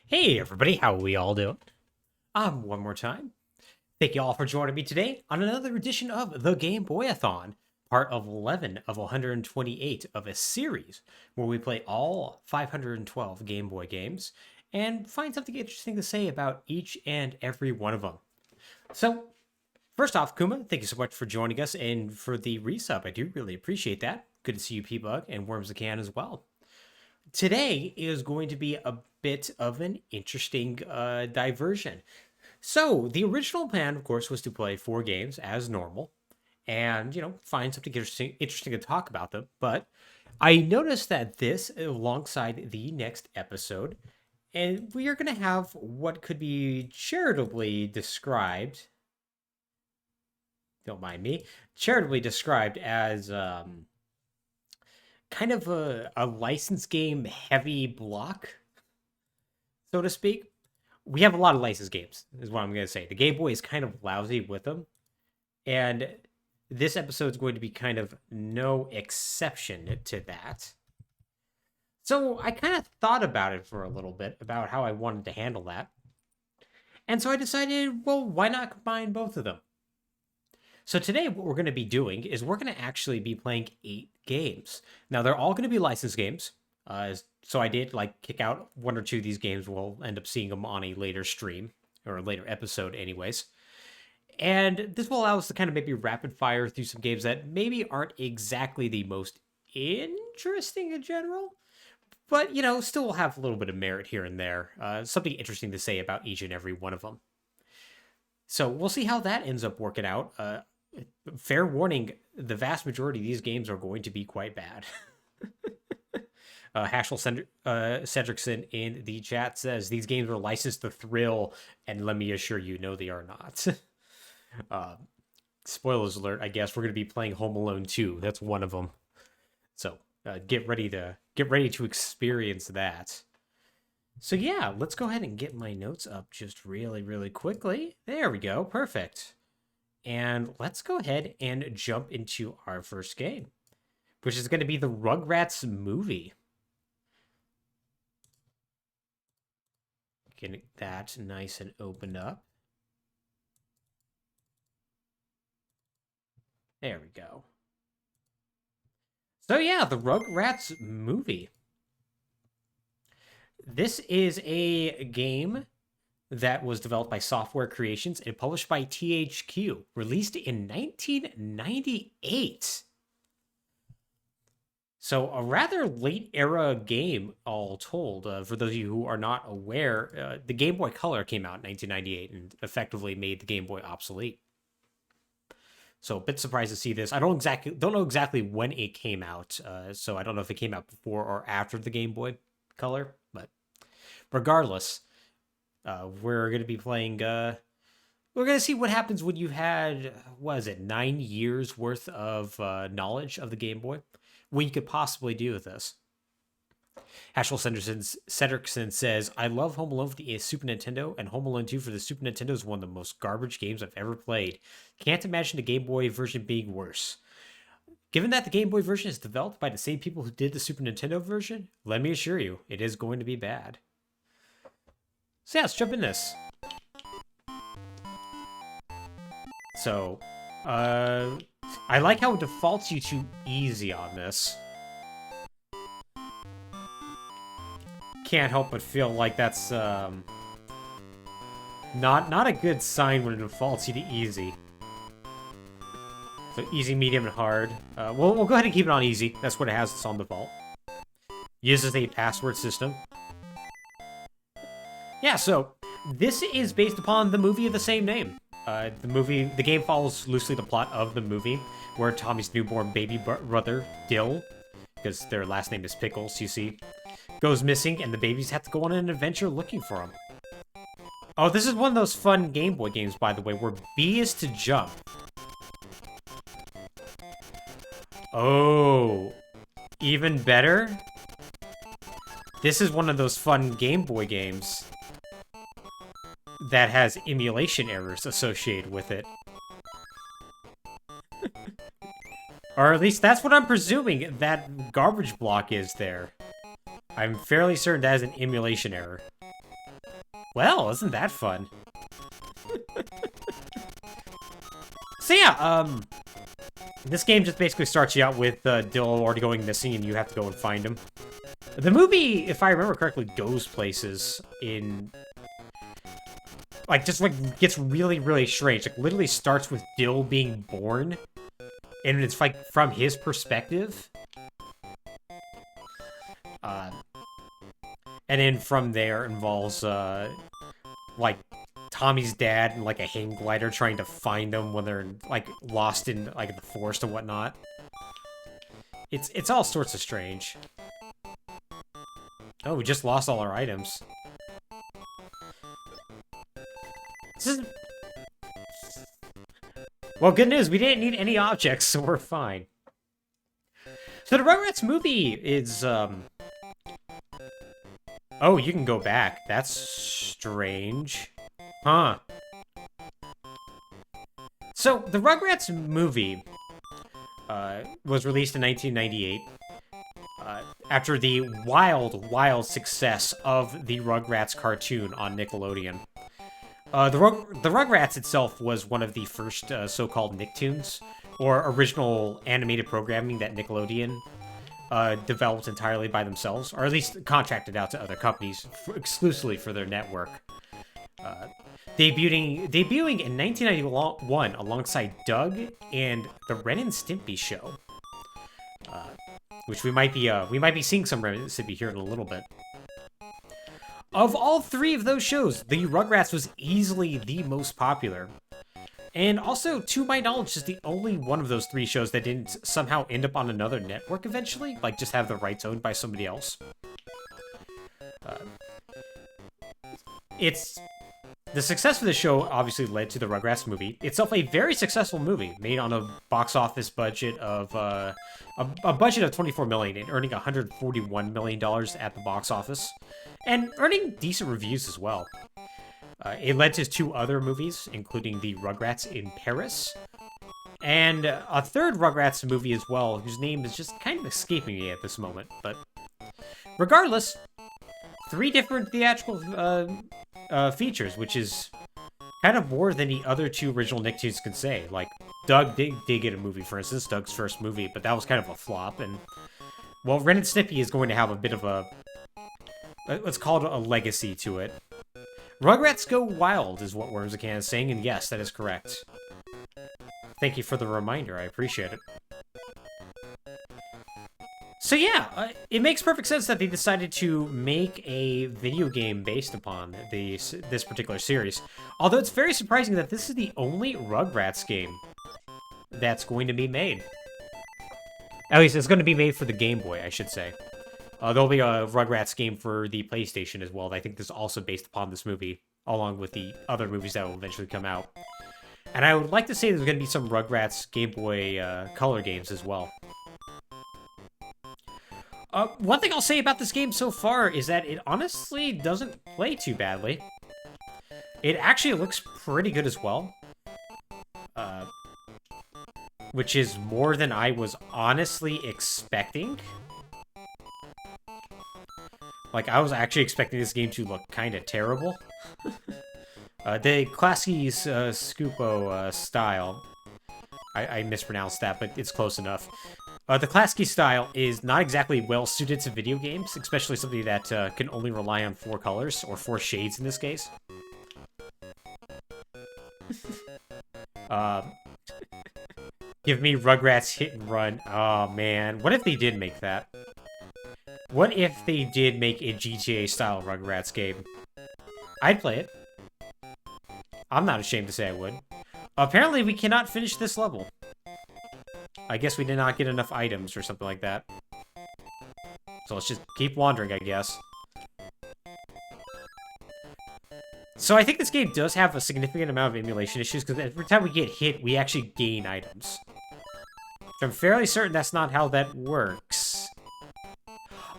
Hey everybody, how are we all doing? One more time. Thank you all for joining me today on another edition of the Game Boy-A-Thon, part of 11 of 128 of a series where we play all 512 Game Boy games and find something interesting to say about each and every one of them. So, first off, Kuma, thank you so much for joining us and for the resub. I do really appreciate that. Good to see you, P-Bug, and Worms the Can as well. Today is going to be a bit of an interesting diversion. So, the original plan, of course, was to play 4 games as normal and, find something interesting to talk about them. But I noticed that this, alongside the next episode, and we are going to have what could be charitably described, don't mind me, charitably described as kind of a license game heavy block, so to speak. We have a lot of license games, is what I'm going to say. The Game Boy is kind of lousy with them, and this episode is going to be kind of no exception to that. So I kind of thought about it for a little bit about how I wanted to handle that. And so I decided, well, why not combine both of them? So today, what we're going to be doing is we're going to actually be playing 8 games. Now, they're all going to be licensed games. So I did kick out 1 or 2 of these games. We'll end up seeing them on a later stream or a later episode, anyways. And this will allow us to kind of maybe rapid fire through some games that maybe aren't exactly the most interesting in general, but still will have a little bit of merit here and there. Something interesting to say about each and every one of them. So we'll see how that ends up working out. Fair warning, the vast majority of these games are going to be quite bad. Hashel Cedrickson in the chat says these games are licensed to thrill, and let me assure you, no, they are not. Spoilers alert, I guess we're going to be playing Home Alone 2. That's one of them. So get ready to experience that. So yeah, let's go ahead and get my notes up just really, really quickly. There we go. Perfect. And let's go ahead and jump into our first game, which is going to be the Rugrats movie. Getting that nice and opened up. There we go. So yeah, the Rugrats movie. This is a game that was developed by Software Creations and published by THQ, released in 1998. So a rather late era game, all told. For those of you who are not aware, the Game Boy Color came out in 1998 and effectively made the Game Boy obsolete. So a bit surprised to see this. I don't know exactly when it came out, so I don't know if it came out before or after the Game Boy Color, but regardless, we're going to be playing. We're going to see what happens when you had, what is it, 9 years worth of knowledge of the Game Boy. What you could possibly do with this. Hashel Cedrickson says, I love Home Alone for the Super Nintendo, and Home Alone 2 for the Super Nintendo is one of the most garbage games I've ever played. Can't imagine the Game Boy version being worse. Given that the Game Boy version is developed by the same people who did the Super Nintendo version, let me assure you, it is going to be bad. So yeah, let's jump in this. So, I like how it defaults you to easy on this. Can't help but feel like that's not a good sign when it defaults you to easy. So easy, medium, and hard. We'll go ahead and keep it on easy. That's what it has. It's on default. Uses a password system. Yeah, so this is based upon the movie of the same name. The game follows loosely the plot of the movie, where Tommy's newborn baby brother, Dill, because their last name is Pickles, you see, goes missing, and the babies have to go on an adventure looking for him. Oh, this is one of those fun Game Boy games, by the way, where B is to jump. Oh, even better? This is one of those fun Game Boy games that has emulation errors associated with it. Or at least that's what I'm presuming that garbage block is there. I'm fairly certain that is an emulation error. Well, isn't that fun? So yeah, this game just basically starts you out with Dill already going missing, and you have to go and find him. The movie, if I remember correctly, goes places in... Like, just, like, gets really, really strange. Like, literally starts with Dill being born, and it's, like, from his perspective. And then from there involves, like, Tommy's dad and, like, a hang glider trying to find them when they're, like, lost in, like, the forest and whatnot. It's all sorts of strange. Oh, we just lost all our items. This is... Well, good news, we didn't need any objects, so we're fine. So the Rugrats movie is, Oh, you can go back. That's strange. Huh. So, the Rugrats movie was released in 1998 after the wild success of the Rugrats cartoon on Nickelodeon. The Rugrats itself was one of the first so-called Nicktoons, or original animated programming that Nickelodeon developed entirely by themselves, or at least contracted out to other companies exclusively for their network. Debuting in 1991 alongside Doug and the Ren and Stimpy show, which we might be seeing some Ren and Stimpy here in a little bit. Of all three of those shows, the Rugrats was easily the most popular. And also, to my knowledge, is the only one of those three shows that didn't somehow end up on another network eventually, like just have the rights owned by somebody else. The success of the show obviously led to the Rugrats movie. Itself a very successful movie, made on a box office budget of a budget of $24 million and earning $141 million at the box office, and earning decent reviews as well. It led to two other movies, including the Rugrats in Paris, and a third Rugrats movie as well, whose name is just kind of escaping me at this moment. But regardless, three different theatrical features, which is kind of more than the other two original Nicktoons can say. Like, Doug did get a movie, for instance, Doug's first movie, but that was kind of a flop. And, well, Ren and Stimpy is going to have a bit of a, let's call it a legacy to it. Rugrats Go Wild is what Worms Can is saying, and yes, that is correct. Thank you for the reminder, I appreciate it. So yeah, it makes perfect sense that they decided to make a video game based upon this particular series. Although it's very surprising that this is the only Rugrats game that's going to be made. At least it's going to be made for the Game Boy, I should say. There'll be a Rugrats game for the PlayStation as well. I think this is also based upon this movie, along with the other movies that will eventually come out. And I would like to say there's going to be some Rugrats Game Boy Color games as well. One thing I'll say about this game so far is that it honestly doesn't play too badly. It actually looks pretty good as well. Which is more than I was honestly expecting. Like, I was actually expecting this game to look kind of terrible. The classic Scupo style, I mispronounced that, but it's close enough. The classic style is not exactly well-suited to video games, especially something that can only rely on 4 colors, or 4 shades in this case. Give me Rugrats Hit and Run. Oh, man. What if they did make that? What if they did make a GTA-style Rugrats game? I'd play it. I'm not ashamed to say I would. Apparently, we cannot finish this level. I guess we did not get enough items or something like that. So let's just keep wandering, I guess. So I think this game does have a significant amount of emulation issues, because every time we get hit, we actually gain items. I'm fairly certain that's not how that works.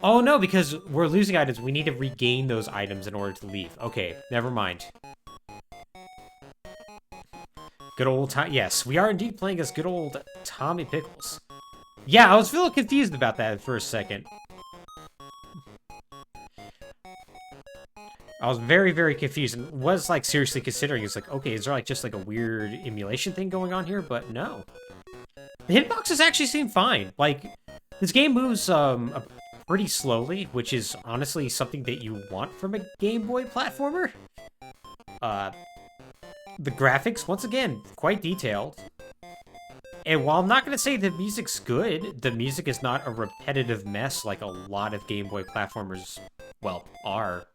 Oh no, because we're losing items, we need to regain those items in order to leave. Okay, never mind. Good old Tom. Yes, we are indeed playing as good old Tommy Pickles. Yeah, I was feeling confused about that for a second. I was very, very confused and was like seriously considering. It's like, okay, is there like just like a weird emulation thing going on here? But no, the hitboxes actually seem fine. Like this game moves pretty slowly, which is honestly something that you want from a Game Boy platformer. The graphics, once again, quite detailed. And while I'm not going to say the music's good, the music is not a repetitive mess like a lot of Game Boy platformers, well, are.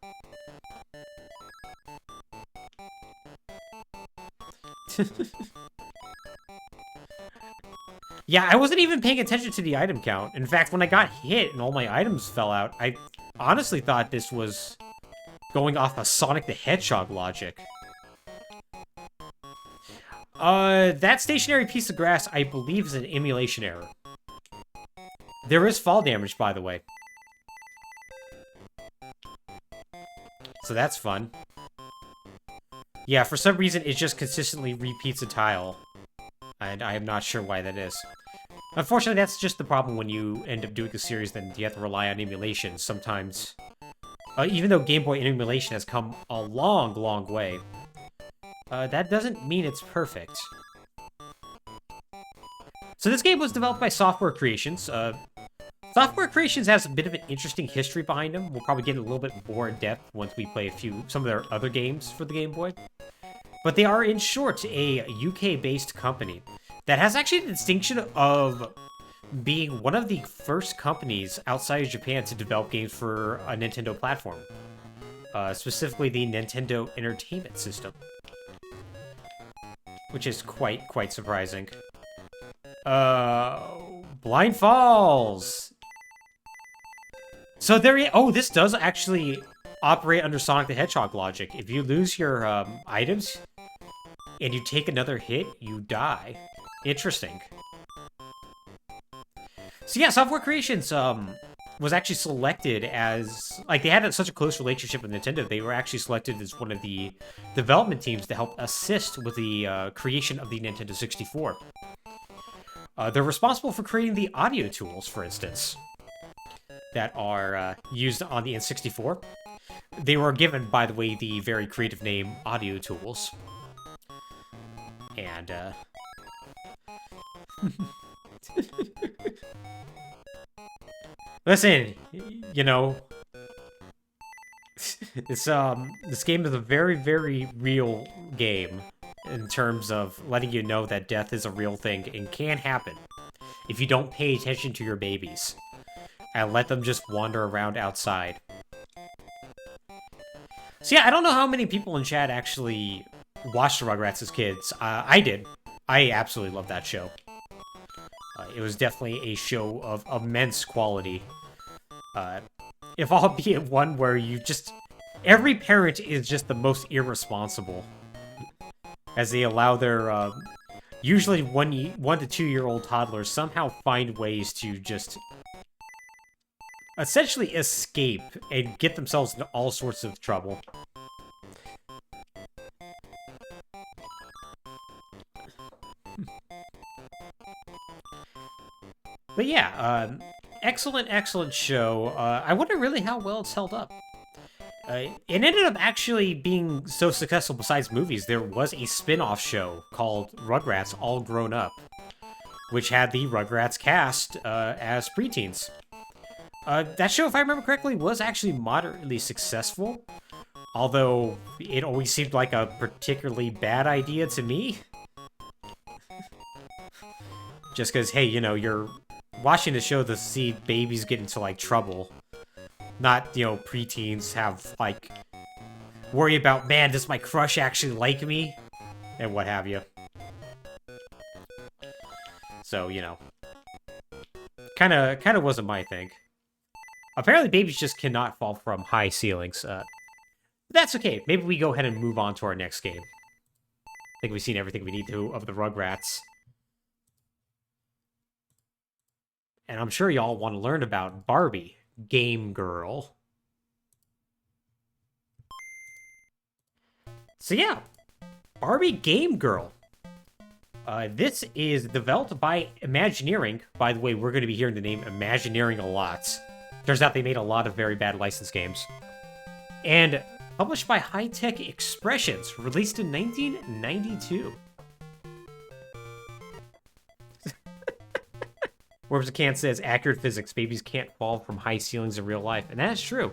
Yeah, I wasn't even paying attention to the item count. In fact, when I got hit and all my items fell out, I honestly thought this was going off of Sonic the Hedgehog logic. That stationary piece of grass, I believe, is an emulation error. There is fall damage, by the way. So that's fun. Yeah, for some reason, it just consistently repeats a tile. And I am not sure why that is. Unfortunately, that's just the problem when you end up doing a series, then you have to rely on emulation. Sometimes, even though Game Boy emulation has come a long, long way, that doesn't mean it's perfect. So this game was developed by Software Creations. Software Creations has a bit of an interesting history behind them. We'll probably get a little bit more in depth once we play some of their other games for the Game Boy. But they are, in short, a UK-based company that has actually the distinction of being one of the first companies outside of Japan to develop games for a Nintendo platform. Specifically the Nintendo Entertainment System. Which is quite surprising. Blind Falls! So this does actually operate under Sonic the Hedgehog logic. If you lose your items and you take another hit, you die. Interesting. So yeah, Software Creations was actually selected as... Like, they had such a close relationship with Nintendo, they were actually selected as one of the development teams to help assist with the creation of the Nintendo 64. They're responsible for creating the audio tools, for instance, that are used on the N64. They were given, by the way, the very creative name Audio Tools. And, listen, you know, this game is a very, very real game in terms of letting you know that death is a real thing and can happen if you don't pay attention to your babies and let them just wander around outside. So yeah, I don't know how many people in chat actually watched the Rugrats as kids. I did. I absolutely love that show. It was definitely a show of immense quality. If albeit one where you just... Every parent is just the most irresponsible. As they allow their, usually 1 to 2 year old toddlers somehow find ways to just... essentially escape and get themselves into all sorts of trouble. But yeah, excellent show. I wonder really how well it's held up. It ended up actually being so successful besides movies, there was a spin-off show called Rugrats All Grown Up, which had the Rugrats cast as preteens. That show, if I remember correctly, was actually moderately successful, although it always seemed like a particularly bad idea to me. Just because, hey, you know, you're watching the show to see babies get into, like, trouble. Not, you know, preteens have, like, worry about, man, does my crush actually like me? And what have you. So, you know. Kinda wasn't my thing. Apparently babies just cannot fall from high ceilings. That's okay. Maybe we go ahead and move on to our next game. I think we've seen everything we need to of the Rugrats. And I'm sure y'all want to learn about Barbie, Game Girl. So yeah, Barbie Game Girl. This is developed by Imagineering. By the way, we're going to be hearing the name Imagineering a lot. Turns out they made a lot of very bad licensed games. And Published by High Tech Expressions. Released in 1992. Worms a Can says, accurate physics. Babies can't fall from high ceilings in real life. And that's true.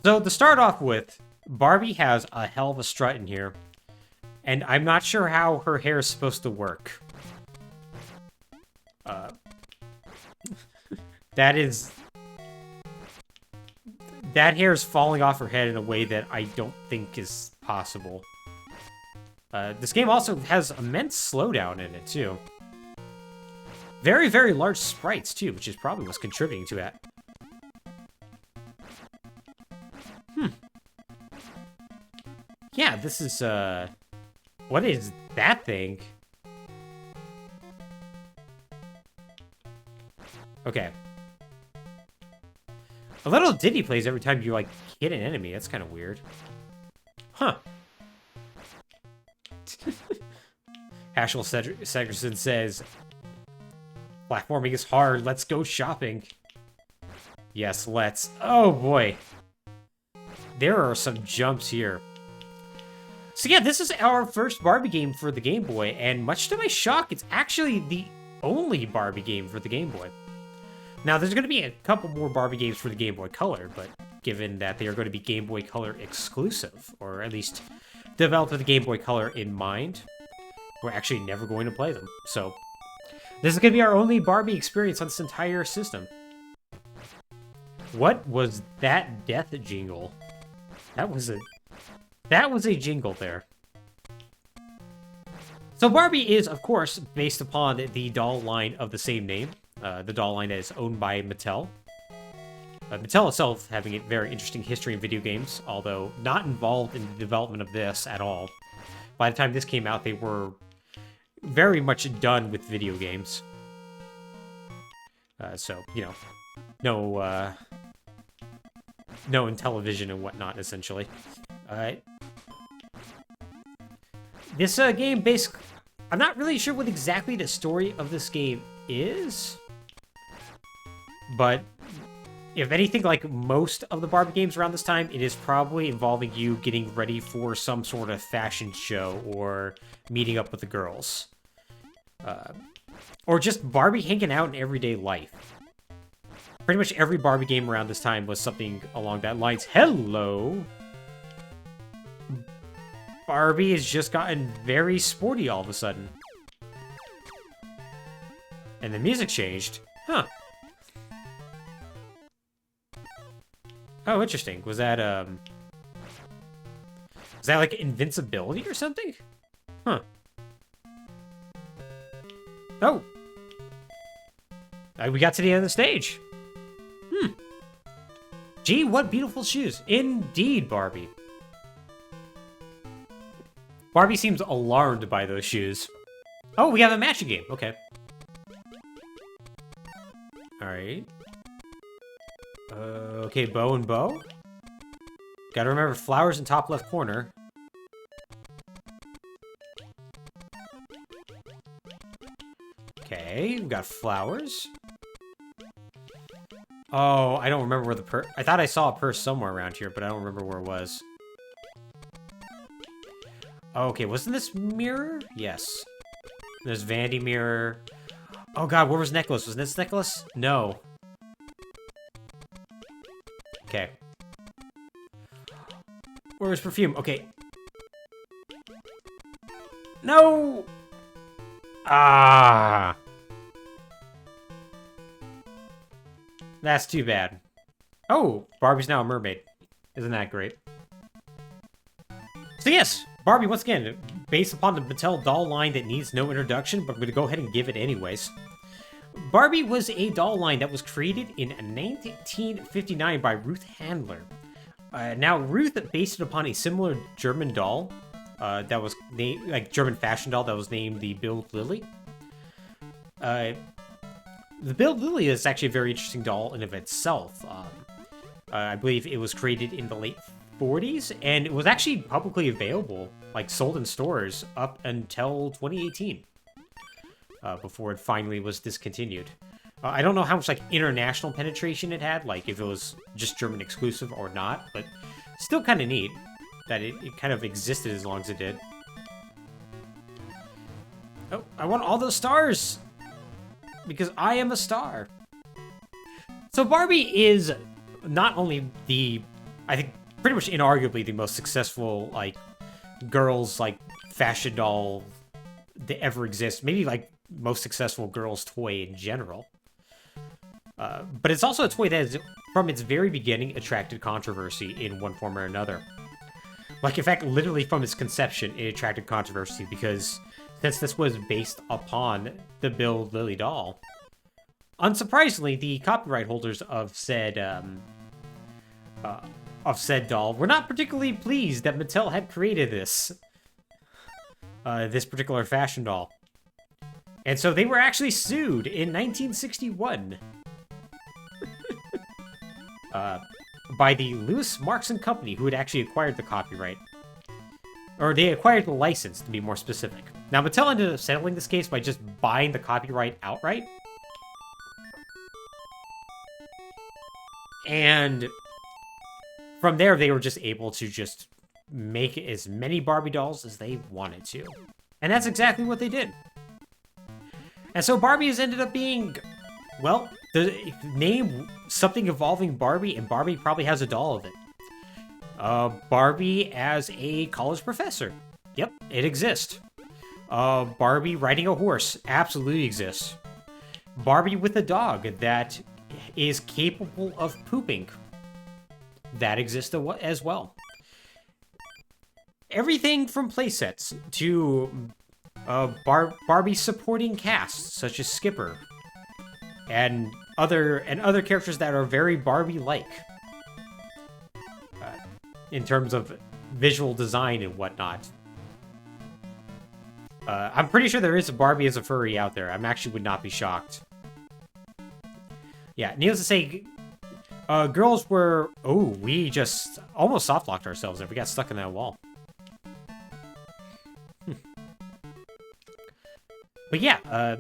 So to start off with, Barbie has a hell of a strut in here. And I'm not sure how her hair is supposed to work. That hair is falling off her head in a way that I don't think is possible. This game also has immense slowdown in it, too. Very, very large sprites, too, which is probably what's contributing to that. Yeah, this is, what is that thing? Okay. A little ditty plays every time you, like, hit an enemy. That's kind of weird. Huh. Hashel Segerson says, platforming is hard. Let's go shopping. Yes, let's. Oh, boy. There are some jumps here. So, yeah, this is our first Barbie game for the Game Boy, and much to my shock, it's actually the only Barbie game for the Game Boy. Now, there's going to be a couple more Barbie games for the Game Boy Color, but given that they are going to be Game Boy Color exclusive, or at least developed with the Game Boy Color in mind, we're actually never going to play them. So, this is going to be our only Barbie experience on this entire system. What was that death jingle? That was a jingle there. So Barbie is, of course, based upon the doll line of the same name. The doll line that is owned by Mattel. Mattel itself having a very interesting history in video games, although not involved in the development of this at all. By the time this came out, they were very much done with video games. So, you know, no in television and whatnot, essentially. This game basically... I'm not really sure what exactly the story of this game is. But if anything, like most of the Barbie games around this time, it is probably involving you getting ready for some sort of fashion show or meeting up with the girls. Or just Barbie hanging out in everyday life. Pretty much every Barbie game around this time was something along that lines. Hello! Barbie has just gotten very sporty all of a sudden. And the music changed. Huh. Oh, interesting. Was that like invincibility or something? Huh. Oh. We got to the end of the stage. Gee, what beautiful shoes. Indeed, Barbie. Barbie seems alarmed by those shoes. Oh, we have a matching game. Okay. Alright. Okay, bow and bow. Gotta remember flowers in top left corner. Okay, we got flowers. Oh, I don't remember where the purse... I thought I saw a purse somewhere around here, but I don't remember where it was. Okay, wasn't this mirror? Yes. There's Vandy mirror. Oh god, where was necklace? Was this necklace? No. Okay. Where was perfume? Okay. No! Ah! That's too bad. Oh, Barbie's now a mermaid. Isn't that great? So yes, Barbie, once again, based upon the Mattel doll line that needs no introduction, but I'm going to go ahead and give it anyways. Barbie was a doll line that was created in 1959 by Ruth Handler. Now, Ruth based it upon a similar German doll that was named, like German fashion doll that was named the Bild Lily. The Bild Lily is actually a very interesting doll in of itself. I believe it was created in the late 40s, and it was actually publicly available, like sold in stores, up until 2018, before it finally was discontinued. I don't know how much like international penetration it had, like if it was just German exclusive or not, but Still kind of neat that it kind of existed as long as it did. Oh, I want all those stars! Because I am a star. So Barbie is not only I think, pretty much inarguably the most successful, like, girls, like, fashion doll that ever exists. Maybe, like, most successful girls' toy in general. But it's also a toy that has, from its very beginning, attracted controversy in one form or another. Like, in fact, literally from its conception, it attracted controversy because since this was based upon the Bill Lilly doll, unsurprisingly, the copyright holders of said doll were not particularly pleased that Mattel had created this particular fashion doll. And so they were actually sued in 1961 by the Lewis Marks and Company, who had actually acquired the copyright. Or they acquired the license, to be more specific. Now, Mattel ended up settling this case by just buying the copyright outright. And from there, they were just able to just make as many Barbie dolls as they wanted to. And that's exactly what they did. And so Barbie has ended up being, well, the name something involving Barbie, and Barbie probably has a doll of it. Barbie as a college professor. Yep, it exists. Barbie riding a horse absolutely exists. Barbie with a dog that is capable of pooping. That exists as well. Everything from playsets to Barbie supporting casts such as Skipper and other characters that are very Barbie-like in terms of visual design and whatnot. I'm pretty sure there is a Barbie as a furry out there. I actually would not be shocked. Yeah, needless to say, girls were... Oh, we just almost soft-locked ourselves there. We got stuck in that wall. But yeah,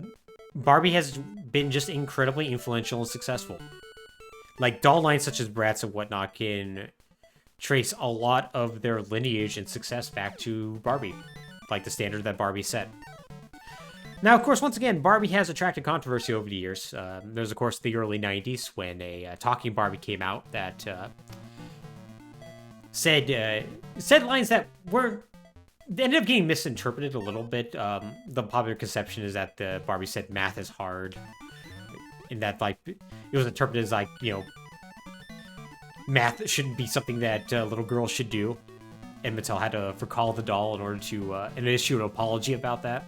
Barbie has been just incredibly influential and successful. Like, doll lines such as Bratz and whatnot can trace a lot of their lineage and success back to Barbie. Like the standard that Barbie set. Now, of course, once again, Barbie has attracted controversy over the years. There's, of course, the early 90s when a talking Barbie came out that said lines that weren't... They ended up getting misinterpreted a little bit. The popular conception is that the Barbie said math is hard. And that, like, it was interpreted as, like, you know, math shouldn't be something that little girls should do. And Mattel had to recall the doll in order to and issue an apology about that.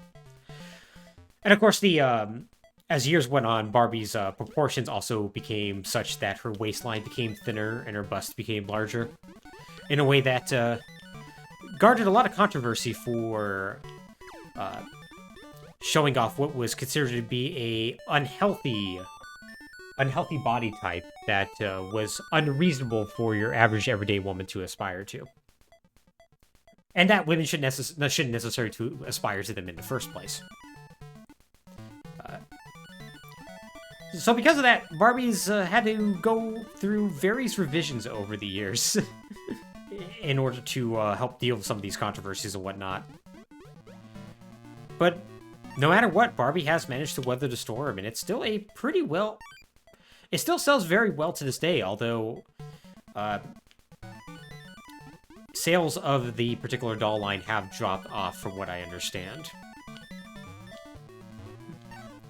And of course, as years went on, Barbie's proportions also became such that her waistline became thinner and her bust became larger, in a way that garnered a lot of controversy for showing off what was considered to be a unhealthy body type that was unreasonable for your average everyday woman to aspire to. And that women shouldn't necessarily to aspire to them in the first place. So because of that, Barbie's had to go through various revisions over the years in order to help deal with some of these controversies and whatnot. But no matter what, Barbie has managed to weather the storm, and it's still a pretty well... It still sells very well to this day, although sales of the particular doll line have dropped off from what I understand.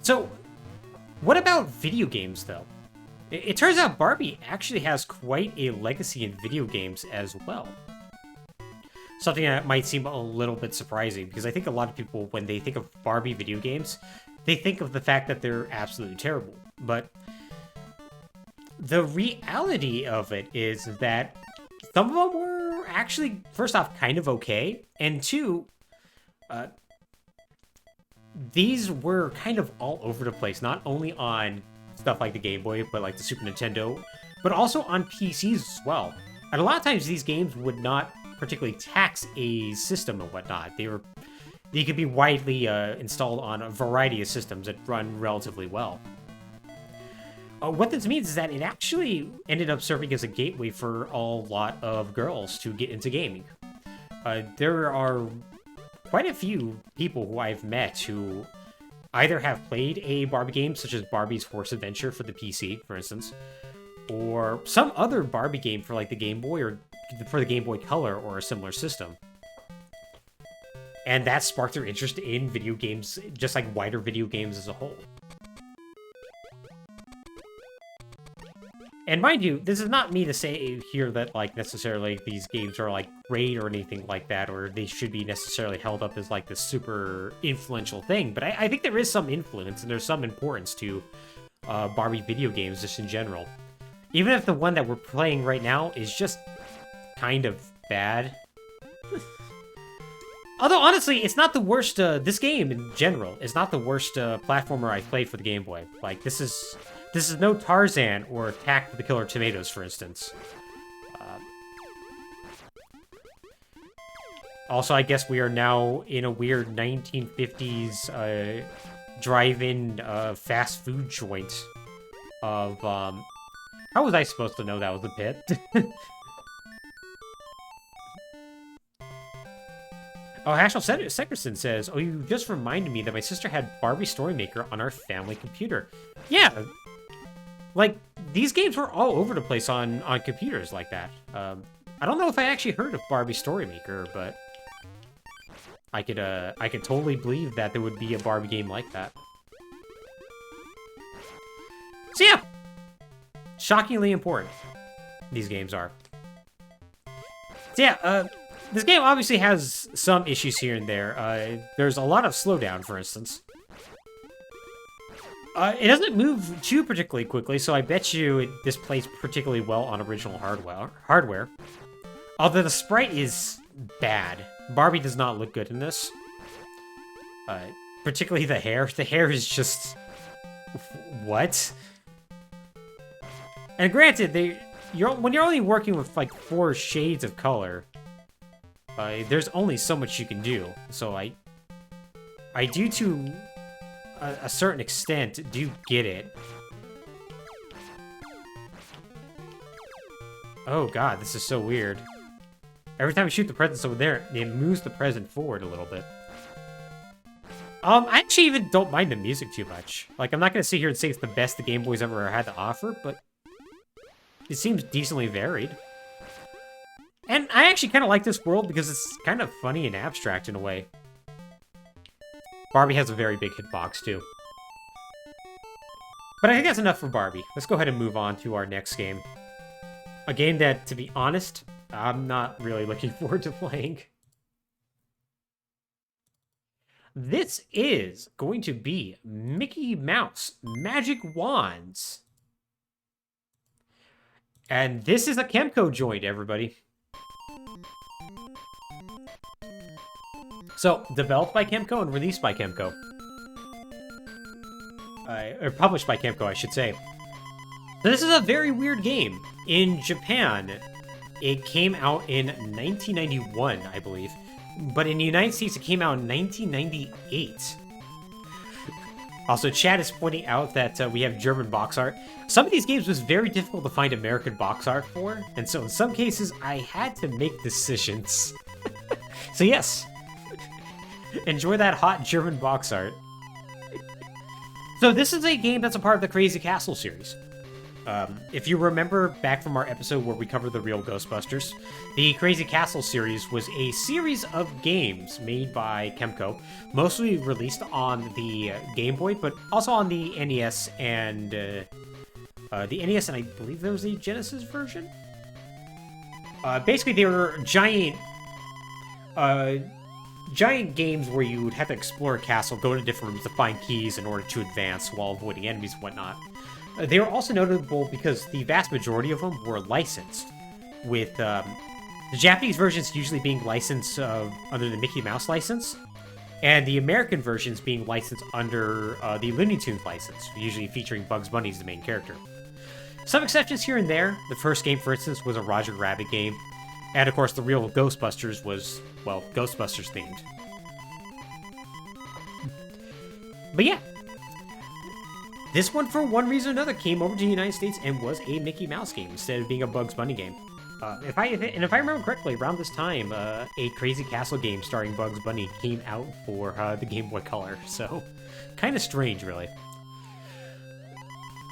So, what about video games, though? It turns out Barbie actually has quite a legacy in video games as well. Something that might seem a little bit surprising, because I think a lot of people, when they think of Barbie video games, they think of the fact that they're absolutely terrible. But the reality of it is that some of them were actually, first off, kind of okay, and two, these were kind of all over the place, not only on stuff like the Game Boy, but like the Super Nintendo, but also on PCs as well. And a lot of times these games would not particularly tax a system and whatnot. They could be widely installed on a variety of systems that run relatively well. What this means is that it actually ended up serving as a gateway for a lot of girls to get into gaming. There are quite a few people who I've met who either have played a Barbie game, such as Barbie's Horse Adventure for the PC, for instance, or some other Barbie game for like the Game Boy or for the Game Boy Color or a similar system. And that sparked their interest in video games, just like wider video games as a whole. And mind you, this is not me to say here that, like, necessarily these games are, like, great or anything like that, or they should be necessarily held up as, like, this super influential thing, but I think there is some influence and there's some importance to Barbie video games just in general. Even if the one that we're playing right now is just kind of bad. Although, honestly, it's not the worst, this game in general is not the worst platformer I've played for the Game Boy. Like, this is no Tarzan or Attack of the Killer Tomatoes, for instance. Also, I guess we are now in a weird 1950s drive-in fast food joint of, how was I supposed to know that was the pit? Oh, Hashel Seckerson says, oh, you just reminded me that my sister had Barbie Story Maker on our family computer. Yeah, like, these games were all over the place on computers like that. I don't know if I actually heard of Barbie Story Maker, but I could totally believe that there would be a Barbie game like that. So yeah, shockingly important, these games are. So yeah, this game obviously has some issues here and there. There's a lot of slowdown, for instance. It doesn't move too particularly quickly, so I bet you this plays particularly well on original hardware. Although the sprite is bad. Barbie does not look good in this. Particularly the hair. The hair is just... what? And granted, when you're only working with like 4 shades of color, there's only so much you can do. So I do to a certain extent do get it. Oh god, this is so weird. Every time I shoot the presents over there, it moves the present forward a little bit. I actually even don't mind the music too much. Like, I'm not gonna sit here and say it's the best the Game Boy's ever had to offer, but it seems decently varied. And I actually kind of like this world because it's kind of funny and abstract in a way. Barbie has a very big hitbox, too. But I think that's enough for Barbie. Let's go ahead and move on to our next game. A game that, to be honest, I'm not really looking forward to playing. This is going to be Mickey Mouse Magic Wands. And this is a Kemco joint, everybody. So, developed by Kemco and released by Kemco. Or published by Kemco, I should say. So this is a very weird game. In Japan, it came out in 1991, I believe. But in the United States, it came out in 1998. Also, Chad is pointing out that we have German box art. Some of these games was very difficult to find American box art for, and so in some cases, I had to make decisions. So yes, enjoy that hot German box art. So this is a game that's a part of the Crazy Castle series. If you remember back from our episode where we covered the real Ghostbusters, the Crazy Castle series was a series of games made by Kemco, mostly released on the Game Boy, but also on the NES and the NES, and I believe there was a Genesis version. Basically, they were giant games where you would have to explore a castle, go to different rooms to find keys in order to advance while avoiding enemies and whatnot. They were also notable because the vast majority of them were licensed, with the Japanese versions usually being licensed under the Mickey Mouse license, and the American versions being licensed under the Looney Tunes license, usually featuring Bugs Bunny as the main character. Some exceptions here and there. The first game, for instance, was a Roger Rabbit game, and of course the real Ghostbusters was, well, Ghostbusters themed. But yeah. this one, for one reason or another, came over to the United States and was a Mickey Mouse game instead of being a Bugs Bunny game. If I remember correctly, around this time, a Crazy Castle game starring Bugs Bunny came out for the Game Boy Color. So, kind of strange, really.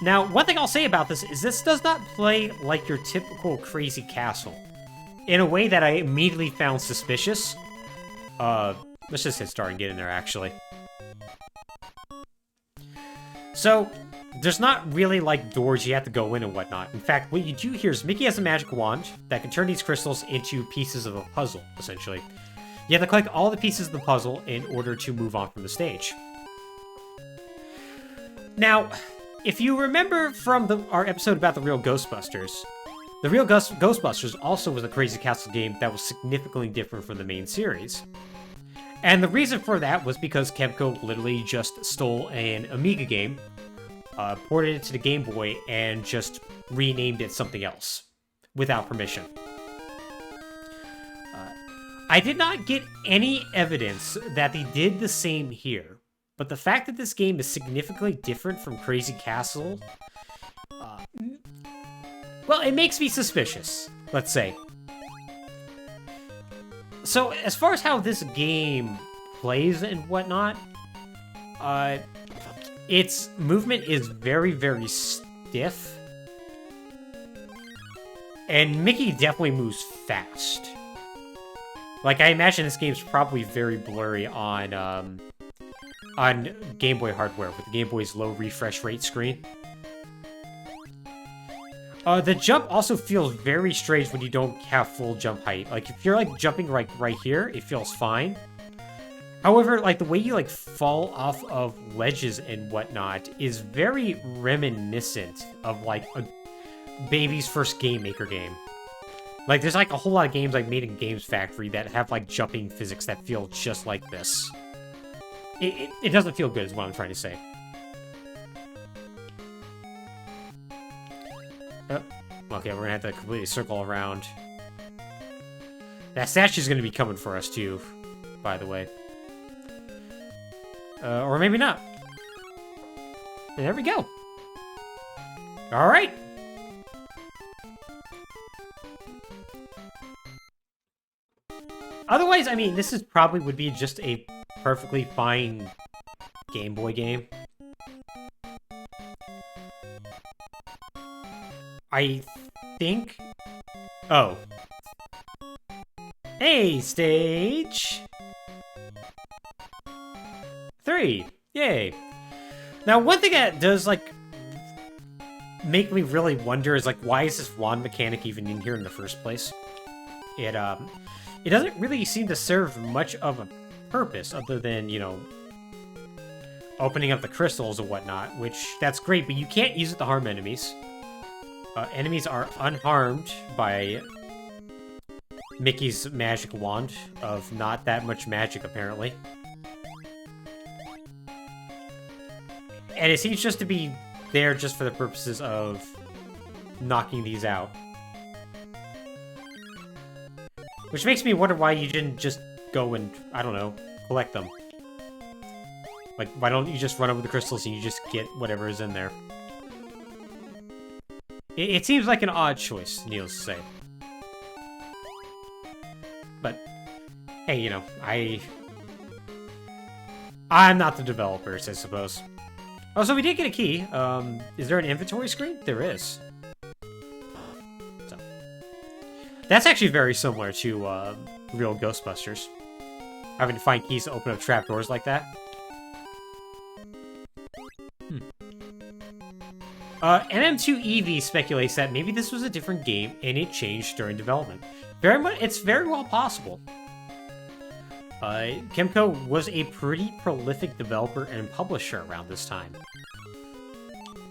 Now, one thing I'll say about this is this does not play like your typical Crazy Castle, in a way that I immediately found suspicious. Let's just hit start and get in there, actually. So, there's not really, like, doors you have to go in and whatnot. In fact, what you do here is Mickey has a magic wand that can turn these crystals into pieces of a puzzle, essentially. You have to collect all the pieces of the puzzle in order to move on from the stage. Now, if you remember from our episode about the Real Ghostbusters, the Real Ghostbusters also was a Crazy Castle game that was significantly different from the main series. And the reason for that was because Kemco literally just stole an Amiga game, ported it to the Game Boy, and just renamed it something else, without permission. I did not get any evidence that they did the same here, but the fact that this game is significantly different from Crazy Castle, well, it makes me suspicious, let's say. So, as far as how this game plays and whatnot, its movement is very, very stiff. And Mickey definitely moves fast. Like, I imagine this game's probably very blurry on Game Boy hardware, with the Game Boy's low refresh rate screen. The jump also feels very strange when you don't have full jump height. Like, if you're, like, jumping right here, it feels fine. However, like, the way you, like, fall off of ledges and whatnot is very reminiscent of, like, a baby's first Game Maker game. Like, there's, like, a whole lot of games, like, made in Games Factory that have, like, jumping physics that feel just like this. It doesn't feel good, is what I'm trying to say. Okay, we're gonna have to completely circle around. That statue's gonna be coming for us, too, by the way. Or maybe not. And there we go. Alright. Otherwise, I mean, this is probably would be just a perfectly fine Game Boy game. I think... Oh. Hey, stage! 3! Yay! Now, one thing that does, like, make me really wonder is, like, why is this wand mechanic even in here in the first place? It doesn't really seem to serve much of a purpose other than, you know, opening up the crystals and whatnot, which, that's great, but you can't use it to harm enemies. Enemies are unharmed by Mickey's magic wand of not that much magic, apparently. And it seems just to be there just for the purposes of knocking these out. Which makes me wonder why you didn't just go and, I don't know, collect them. Like, why don't you just run over the crystals and you just get whatever is in there? It seems like an odd choice, needless to say. But, hey, you know, I'm not the developers, I suppose. Oh, so we did get a key. Is there an inventory screen? There is. So, that's actually very similar to Real Ghostbusters. Having to find keys to open up trapdoors like that. MM2EV speculates that maybe this was a different game and it changed during development. It's very well possible. Kemco was a pretty prolific developer and publisher around this time.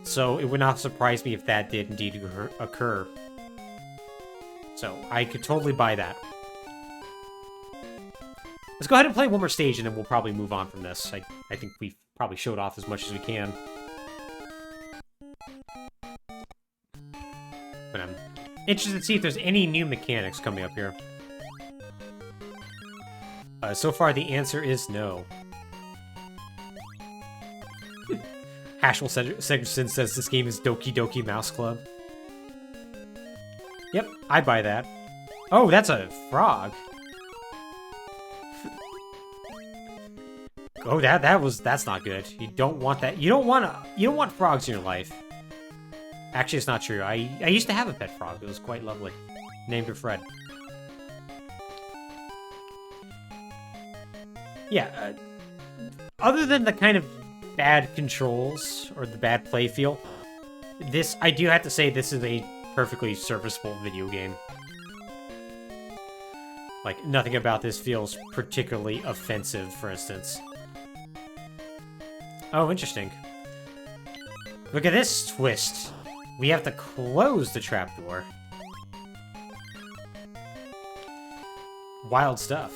So it would not surprise me if that did indeed occur. So I could totally buy that. Let's go ahead and play one more stage and then we'll probably move on from this. I think we've probably showed off as much as we can. But I'm interested to see if there's any new mechanics coming up here. So far, the answer is no. Segerson says this game is Doki Doki Mouse Club. Yep, I buy that. Oh, that's a frog. Oh, that's not good. You don't want that. You don't want frogs in your life. Actually, it's not true. I used to have a pet frog. It was quite lovely. Named her Fred. Yeah, other than the kind of bad controls or the bad play feel, I do have to say this is a perfectly serviceable video game. Like, nothing about this feels particularly offensive, for instance. Oh, interesting. Look at this twist. We have to close the trapdoor. Wild stuff.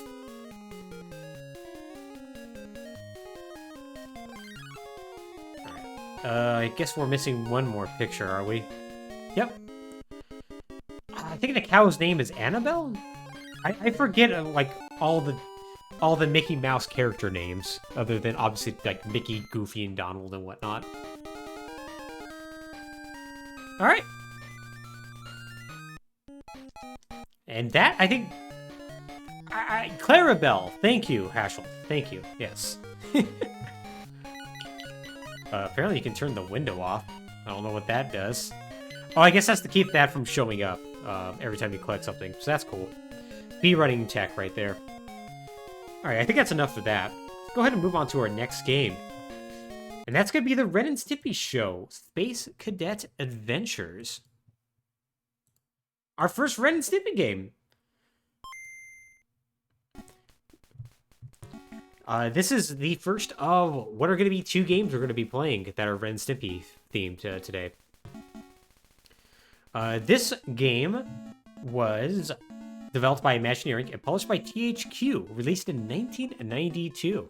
I guess we're missing one more picture, are we? Yep. I think the cow's name is Annabelle? I forget, like, all the Mickey Mouse character names, other than, obviously, like, Mickey, Goofy, and Donald and whatnot. Alright. And that, I think... Clarabelle. Thank you, Hashel. Thank you. Yes. Apparently you can turn the window off. I don't know what that does. Oh, I guess that's to keep that from showing up every time you collect something. So that's cool. Bee running tech right there. Alright, I think that's enough for that. Let's go ahead and move on to our next game. And that's going to be the Ren and Stimpy Show. Space Cadet Adventures. Our first Ren and Stimpy game. This is the first of what are going to be 2 games we're going to be playing that are Ren and Stimpy themed today. This game was developed by Imagineering and published by THQ, released in 1992.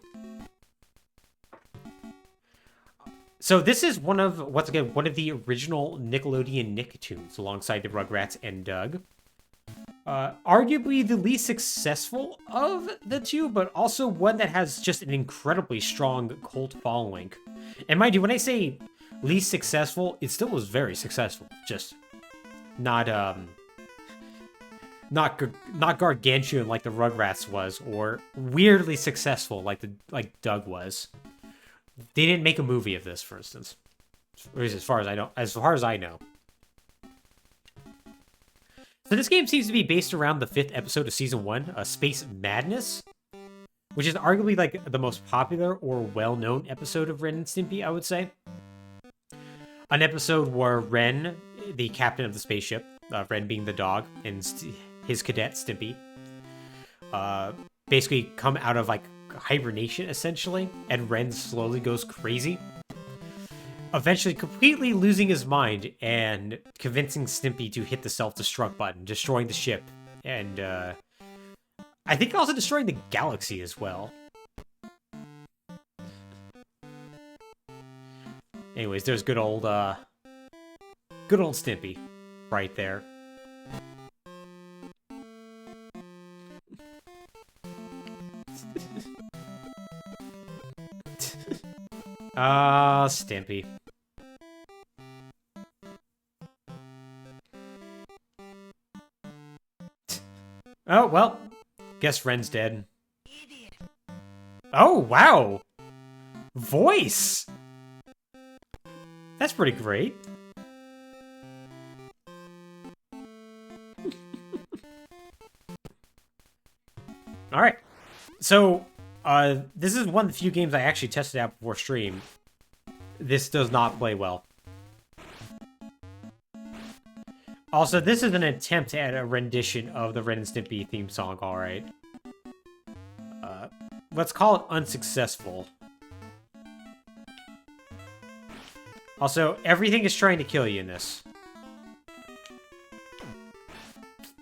So this is one of the original Nickelodeon Nicktoons alongside the Rugrats and Doug. Arguably the least successful of the 2, but also one that has just an incredibly strong cult following. And mind you, when I say least successful, it still was very successful. Just not gargantuan like the Rugrats was, or weirdly successful like Doug was. They didn't make a movie of this, for instance, as far as I know. So this game seems to be based around the 5th episode of Season 1, Space Madness, which is arguably like the most popular or well-known episode of Ren and Stimpy, I would say. An episode where Ren, the captain of the spaceship, Ren being the dog, and his cadet, Stimpy, basically come out of like hibernation, essentially, and Ren slowly goes crazy. Eventually completely losing his mind and convincing Stimpy to hit the self-destruct button, destroying the ship, and I think also destroying the galaxy as well. Anyways, there's good old Stimpy right there. Stimpy. Oh, well, guess Ren's dead. Idiot. Oh, wow! Voice! That's pretty great. Alright. So, this is one of the few games I actually tested out before stream. This does not play well. Also, this is an attempt at a rendition of the Ren and Stimpy theme song, alright. Let's call it unsuccessful. Also, everything is trying to kill you in this.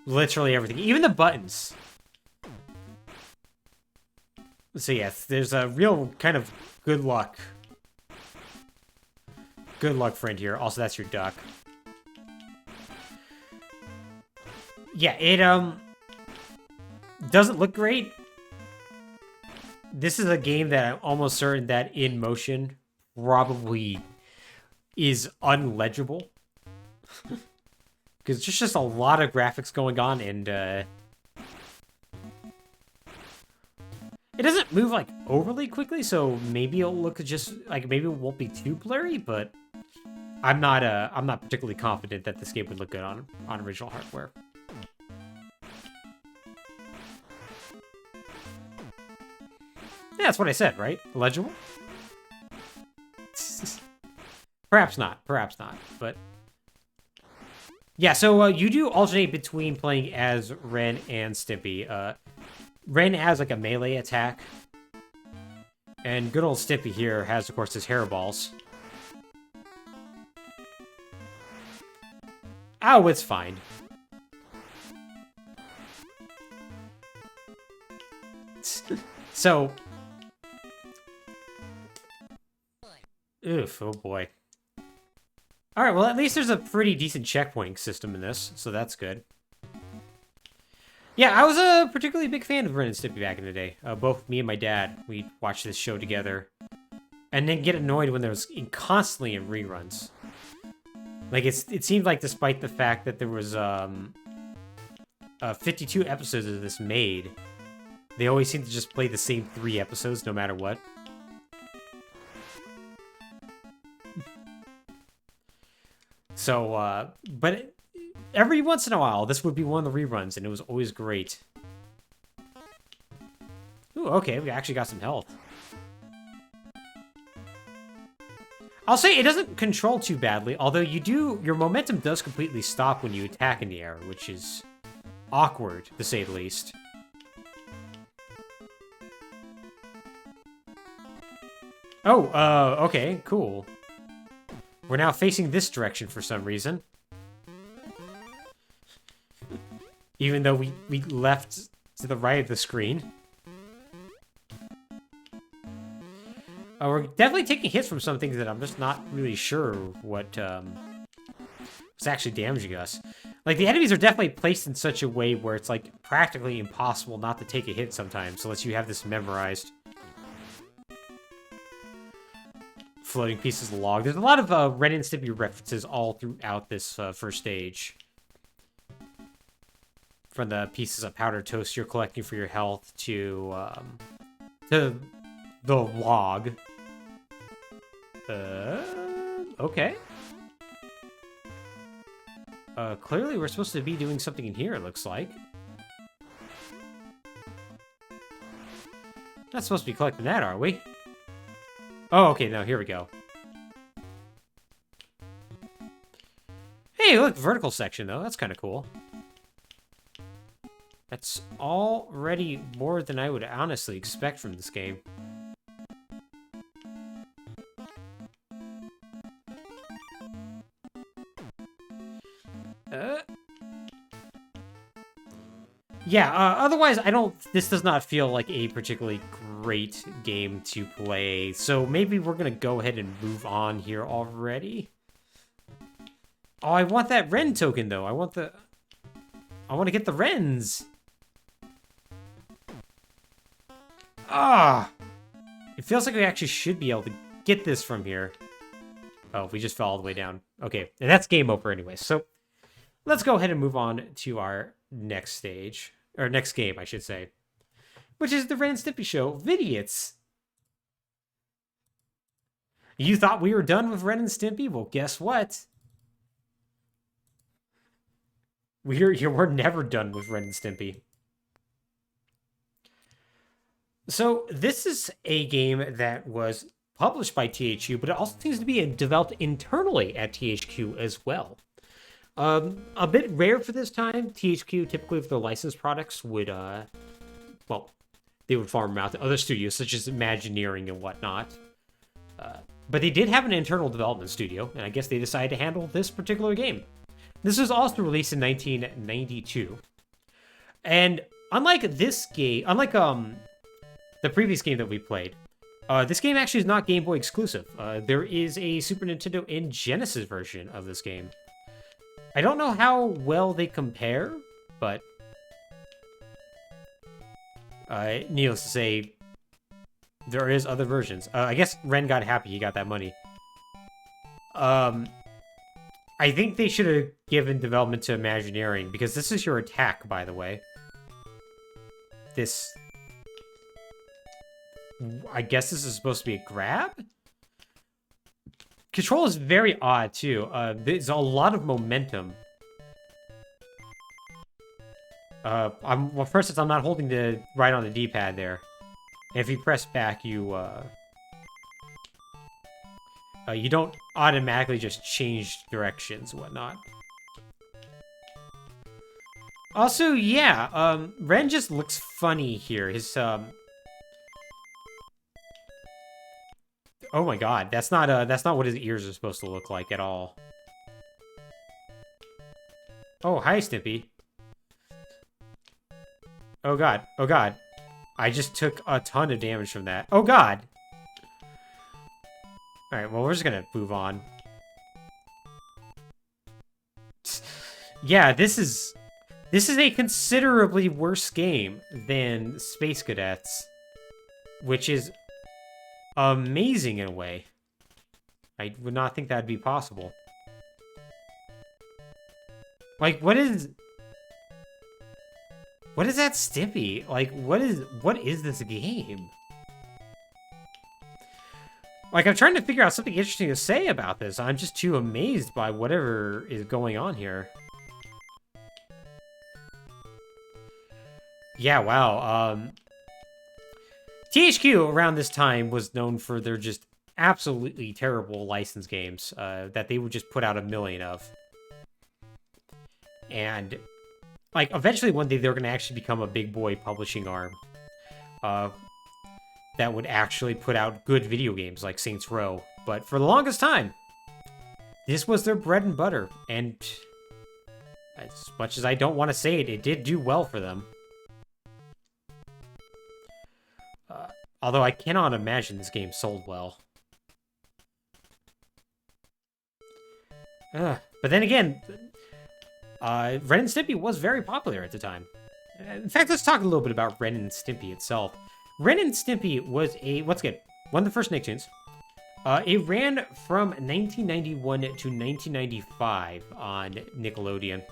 Literally everything. Even the buttons. So yes, there's a real kind of good luck. Good luck friend here. Also, that's your duck. Yeah, it doesn't look great. This is a game that I'm almost certain that in motion probably is unlegible. Because there's just a lot of graphics going on, and it doesn't move like overly quickly, so maybe it'll look just like maybe it won't be too blurry, but I'm not particularly confident that this game would look good on original hardware. Yeah, that's what I said, right? Legible? Perhaps not, but yeah, so you do alternate between playing as Ren and Stimpy. Ren has like a melee attack, and good old Stimpy here has, of course, his hairballs. Oh, it's fine. So, oof, oh boy. All right, well, at least there's a pretty decent checkpointing system in this, so that's good. Yeah, I was a particularly big fan of Ren and Stimpy back in the day. Both me and my dad, we watched this show together, and then get annoyed when there was constantly in reruns. Like, it seemed like despite the fact that there was 52 episodes of this made, they always seemed to just play the same 3 episodes no matter what. So, but every once in a while, this would be one of the reruns, and it was always great. Ooh, okay, we actually got some health. I'll say it doesn't control too badly, although your momentum does completely stop when you attack in the air, which is awkward, to say the least. Oh, okay, cool. We're now facing this direction for some reason. Even though we left to the right of the screen. We're definitely taking hits from some things that I'm just not really sure what was actually damaging us. Like, the enemies are definitely placed in such a way where it's, like, practically impossible not to take a hit sometimes, unless you have this memorized. Floating pieces of log. There's a lot of Ren and Stimpy references all throughout this first stage. From the pieces of powdered toast you're collecting for your health to the log. Okay. Clearly we're supposed to be doing something in here, it looks like. Not supposed to be collecting that, are we? Oh, okay, now here we go. Hey, look, vertical section, though. That's kind of cool. That's already more than I would honestly expect from this game. Yeah, otherwise, this does not feel like a particularly great game to play, so maybe we're gonna go ahead and move on here already. Oh, I want that Ren token, though. I want to get the Rens. Ah! It feels like we actually should be able to get this from here. Oh, we just fell all the way down. Okay, and that's game over anyway, so let's go ahead and move on to our next stage. Or next game, I should say. Which is the Ren and Stimpy show, Veediots. You thought we were done with Ren and Stimpy? Well, guess what? We're never done with Ren and Stimpy. So, this is a game that was published by THQ, but it also seems to be developed internally at THQ as well. A bit rare for this time. THQ, typically with their licensed products, would, well, they would farm them out to other studios, such as Imagineering and whatnot. But they did have an internal development studio, and I guess they decided to handle this particular game. This was also released in 1992. And unlike this game, unlike the previous game that we played, this game actually is not Game Boy exclusive. There is a Super Nintendo and Genesis version of this game. I don't know how well they compare, but needless to say, there is other versions. I guess Ren got happy he got that money. I think they should have given development to Imagineering, because this is your attack, by the way. This... I guess this is supposed to be a grab? Control is very odd, too. There's a lot of momentum. Well, first, I'm not holding the right on the D-pad there. And if you press back, you don't automatically just change directions and whatnot. Also, yeah, Ren just looks funny here. His, oh my god, that's not what his ears are supposed to look like at all. Oh, hi, Stimpy. Oh god, oh god. I just took a ton of damage from that. Oh god! Alright, well, we're just gonna move on. Yeah, this is a considerably worse game than Space Cadets, which is amazing in a way. I would not think that'd be possible. Like, what is that Stimpy? Like, what is this game? Like, I'm trying to figure out something interesting to say about this. I'm just too amazed by whatever is going on here. Yeah, wow. THQ around this time was known for their just absolutely terrible license games that they would just put out a million of. And, like, eventually one day they're going to actually become a big boy publishing arm that would actually put out good video games like Saints Row. But for the longest time, this was their bread and butter. And as much as I don't want to say it, it did do well for them. Although I cannot imagine this game sold well. But then again, Ren and Stimpy was very popular at the time. In fact, let's talk a little bit about Ren and Stimpy itself. Ren and Stimpy was one of the first Nicktoons. It ran from 1991 to 1995 on Nickelodeon.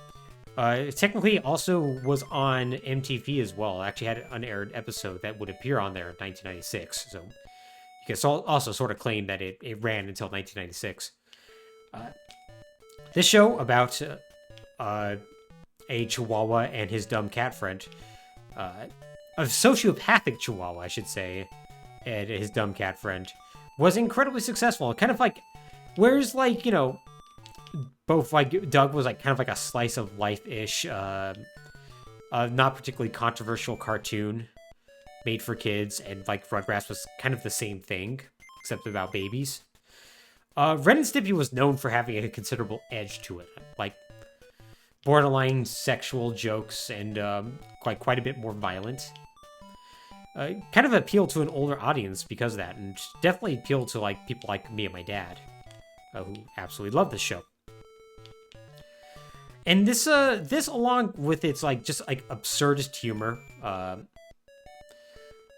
Technically also was on MTV as well. It actually had an unaired episode that would appear on there in 1996. So you can also sort of claim that it ran until 1996. This show about a chihuahua and his dumb cat friend, a sociopathic chihuahua, I should say, and his dumb cat friend, was incredibly successful. Kind of like, whereas, like, you know, both, like, Doug was, like, kind of like a slice of life-ish, not particularly controversial cartoon made for kids, and, like, Rugrats was kind of the same thing, except about babies. Ren and Stimpy was known for having a considerable edge to it, like, borderline sexual jokes and, quite a bit more violent. Kind of appealed to an older audience because of that, and definitely appealed to, like, people like me and my dad, who absolutely love this show. And this along with its, like, just, like, absurdist humor,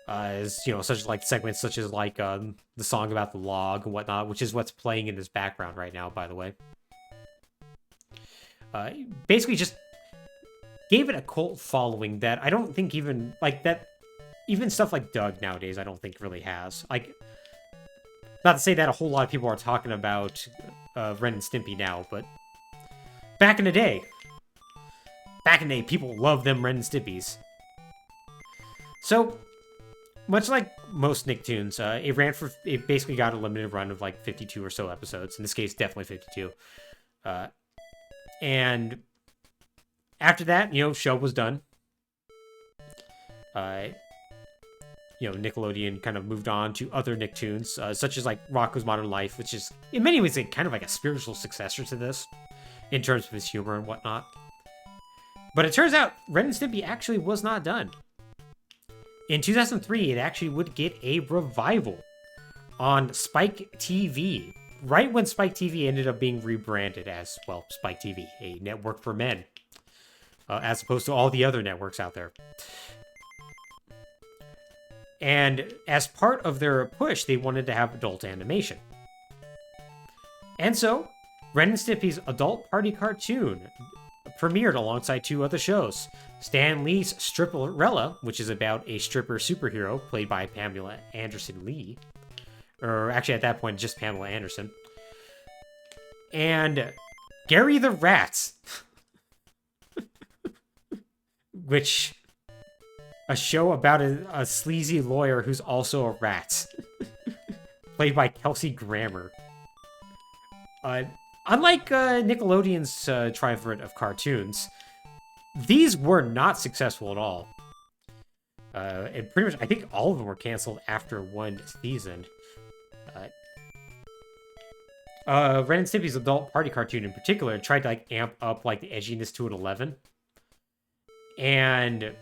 as, you know, such, like, segments such as, like, the song about the log and whatnot, which is what's playing in this background right now, by the way. Basically just gave it a cult following that I don't think even, like, that, even stuff like Doug nowadays, I don't think really has. Like, not to say that a whole lot of people are talking about Ren and Stimpy now, but back in the day, people loved them Ren and Stimpys. So, much like most Nicktoons, it basically got a limited run of like 52 or so episodes. In this case, definitely 52. And after that, you know, show was done. You know, Nickelodeon kind of moved on to other Nicktoons, such as like Rocko's Modern Life, which is in many ways kind of like a spiritual successor to this, in terms of his humor and whatnot. But it turns out Ren and Stimpy actually was not done. In 2003, it actually would get a revival on Spike TV, right when Spike TV ended up being rebranded as, well, Spike TV, a network for men, as opposed to all the other networks out there. And as part of their push, they wanted to have adult animation. And so, Ren and Stimpy's adult party cartoon premiered alongside 2 other shows. Stan Lee's Stripperella, which is about a stripper superhero played by Pamela Anderson Lee. Or actually, at that point, just Pamela Anderson. And Gary the Rat, which... a show about a sleazy lawyer who's also a rat. Played by Kelsey Grammer. Unlike Nickelodeon's triumvirate of cartoons, these were not successful at all. And pretty much, I think all of them were canceled after 1 season. Ren and Stimpy's adult party cartoon in particular tried to like amp up like the edginess to an 11. And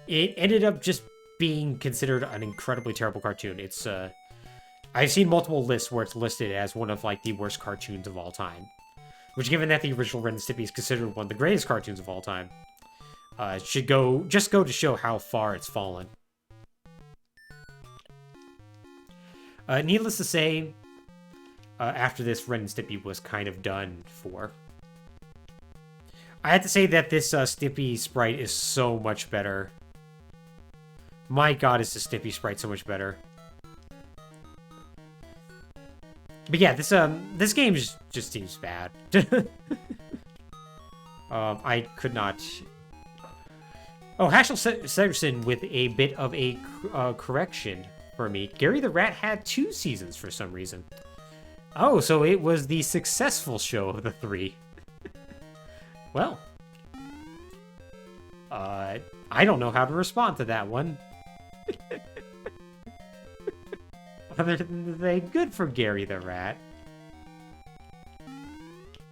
it ended up just being considered an incredibly terrible cartoon. It's I've seen multiple lists where it's listed as one of like the worst cartoons of all time. Which, given that the original Ren and Stimpy is considered one of the greatest cartoons of all time, should go to show how far it's fallen. Needless to say, after this, Ren and Stimpy was kind of done for. I have to say that this Stimpy sprite is so much better. My god, is the Stimpy sprite so much better. But yeah, this game just seems bad. I could not... Oh, Hashel Segerson with a bit of a correction for me. Gary the Rat had 2 seasons for some reason. Oh, so it was the successful show of the 3. Well, I don't know how to respond to that one. Other than to say, good for Gary the Rat.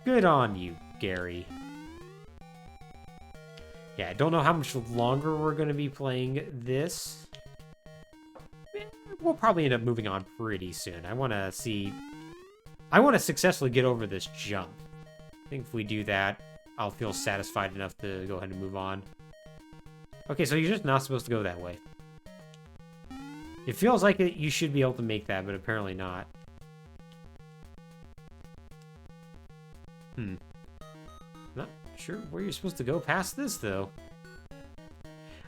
Good on you, Gary. Yeah, I don't know how much longer we're going to be playing this. We'll probably end up moving on pretty soon. I want to successfully get over this jump. I think if we do that, I'll feel satisfied enough to go ahead and move on. Okay, so you're just not supposed to go that way. It feels like you should be able to make that, but apparently not. Not sure where you're supposed to go past this, though.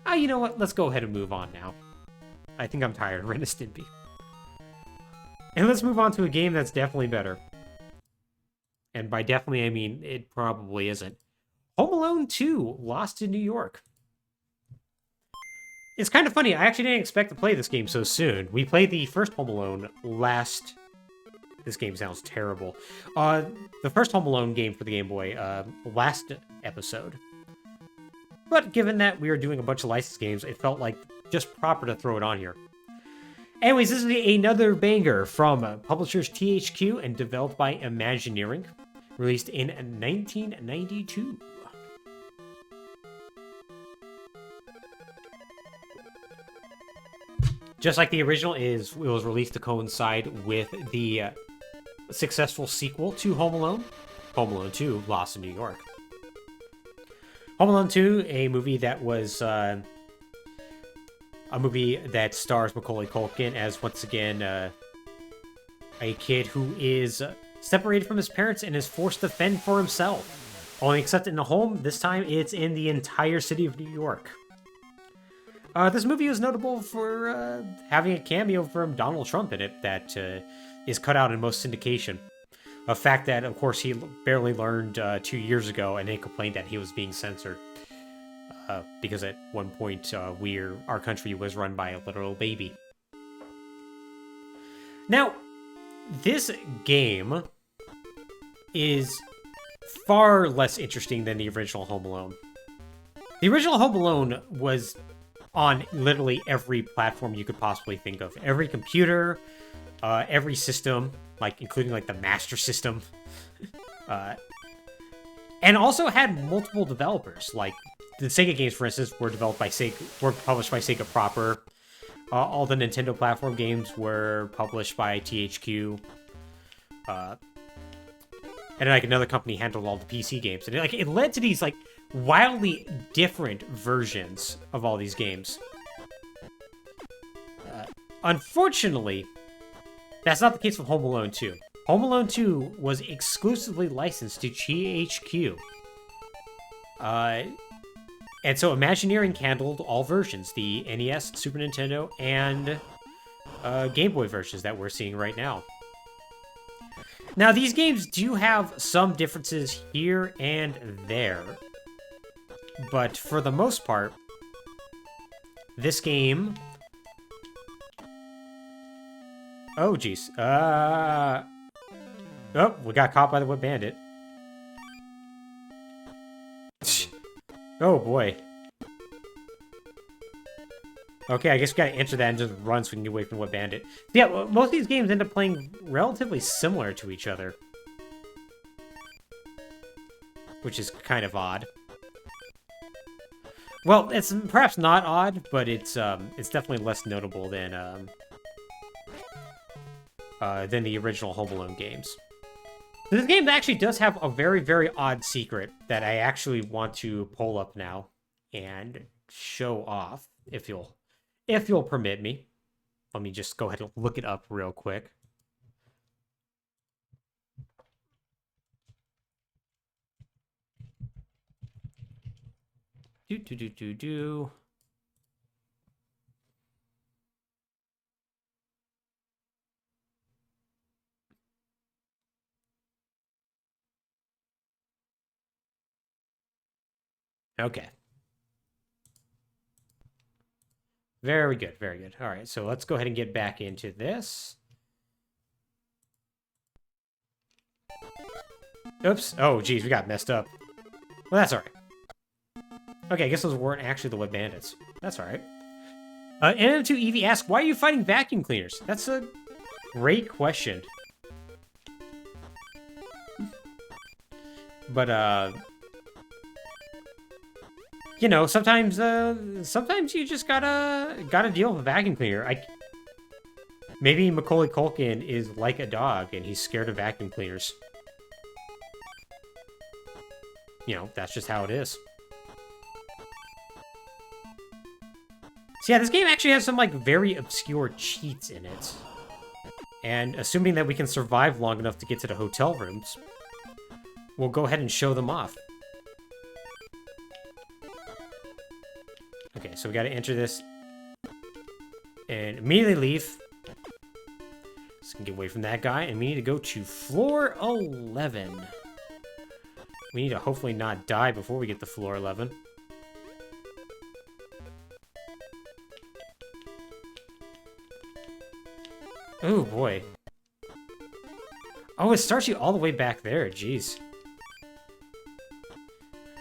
Ah, you know what? Let's go ahead and move on now. I think I'm tired of Ren and Stimpy. And let's move on to a game that's definitely better. And by definitely, I mean it probably isn't. Home Alone 2, Lost in New York. It's kind of funny, I actually didn't expect to play this game so soon. We played the first Home Alone last... This game sounds terrible. The first Home Alone game for the Game Boy, last episode. But given that we were doing a bunch of licensed games, it felt like just proper to throw it on here. Anyways, this is another banger from publishers THQ and developed by Imagineering, released in 1992. Just like the original, it was released to coincide with the successful sequel to Home Alone, Home Alone 2, Lost in New York. Home Alone 2, a movie that was a movie that stars Macaulay Culkin as, once again, a kid who is separated from his parents and is forced to fend for himself. Only except in a home, this time it's in the entire city of New York. This movie was notable for having a cameo from Donald Trump in it that is cut out in most syndication. A fact that, of course, he barely learned 2 years ago and then complained that he was being censored. Because at one point, our country was run by a literal baby. Now, this game is far less interesting than the original Home Alone. The original Home Alone was on literally every platform you could possibly think of. Every computer, every system, like including like the Master System. And also had multiple developers. Like the Sega games, for instance, were developed by Sega, were published by Sega proper. All the Nintendo platform games were published by THQ. And like another company handled all the PC games. And it led to these like wildly different versions of all these games. Unfortunately, that's not the case with Home Alone 2. Home Alone 2 was exclusively licensed to GHQ. And so Imagineering handled all versions, the NES, Super Nintendo, and Game Boy versions that we're seeing right now. Now, these games do have some differences here and there. But for the most part, this game... Oh, jeez. Oh, we got caught by the Wet Bandit. Oh, boy. Okay, I guess we gotta enter that and just run so we can get away from the Wet Bandit. Yeah, most of these games end up playing relatively similar to each other. Which is kind of odd. Well, it's perhaps not odd, but it's definitely less notable than the original Home Alone games. This game actually does have a very, very odd secret that I actually want to pull up now and show off, if you'll permit me. Let me just go ahead and look it up real quick. Do. Okay. Very good, very good. All right, so let's go ahead and get back into this. Oops. Oh, geez, we got messed up. Well, that's all right. Okay, I guess those weren't actually the Wet Bandits. That's all right. NM2EV asks, why are you fighting vacuum cleaners? That's a great question. But, you know, sometimes you just gotta deal with a vacuum cleaner. Maybe Macaulay Culkin is like a dog and he's scared of vacuum cleaners. You know, that's just how it is. So yeah, this game actually has some, like, very obscure cheats in it. And assuming that we can survive long enough to get to the hotel rooms, we'll go ahead and show them off. Okay, so we gotta enter this and immediately leave. So we can get away from that guy, and we need to go to floor 11. We need to hopefully not die before we get to floor 11. Oh, boy. Oh, it starts you all the way back there. Jeez.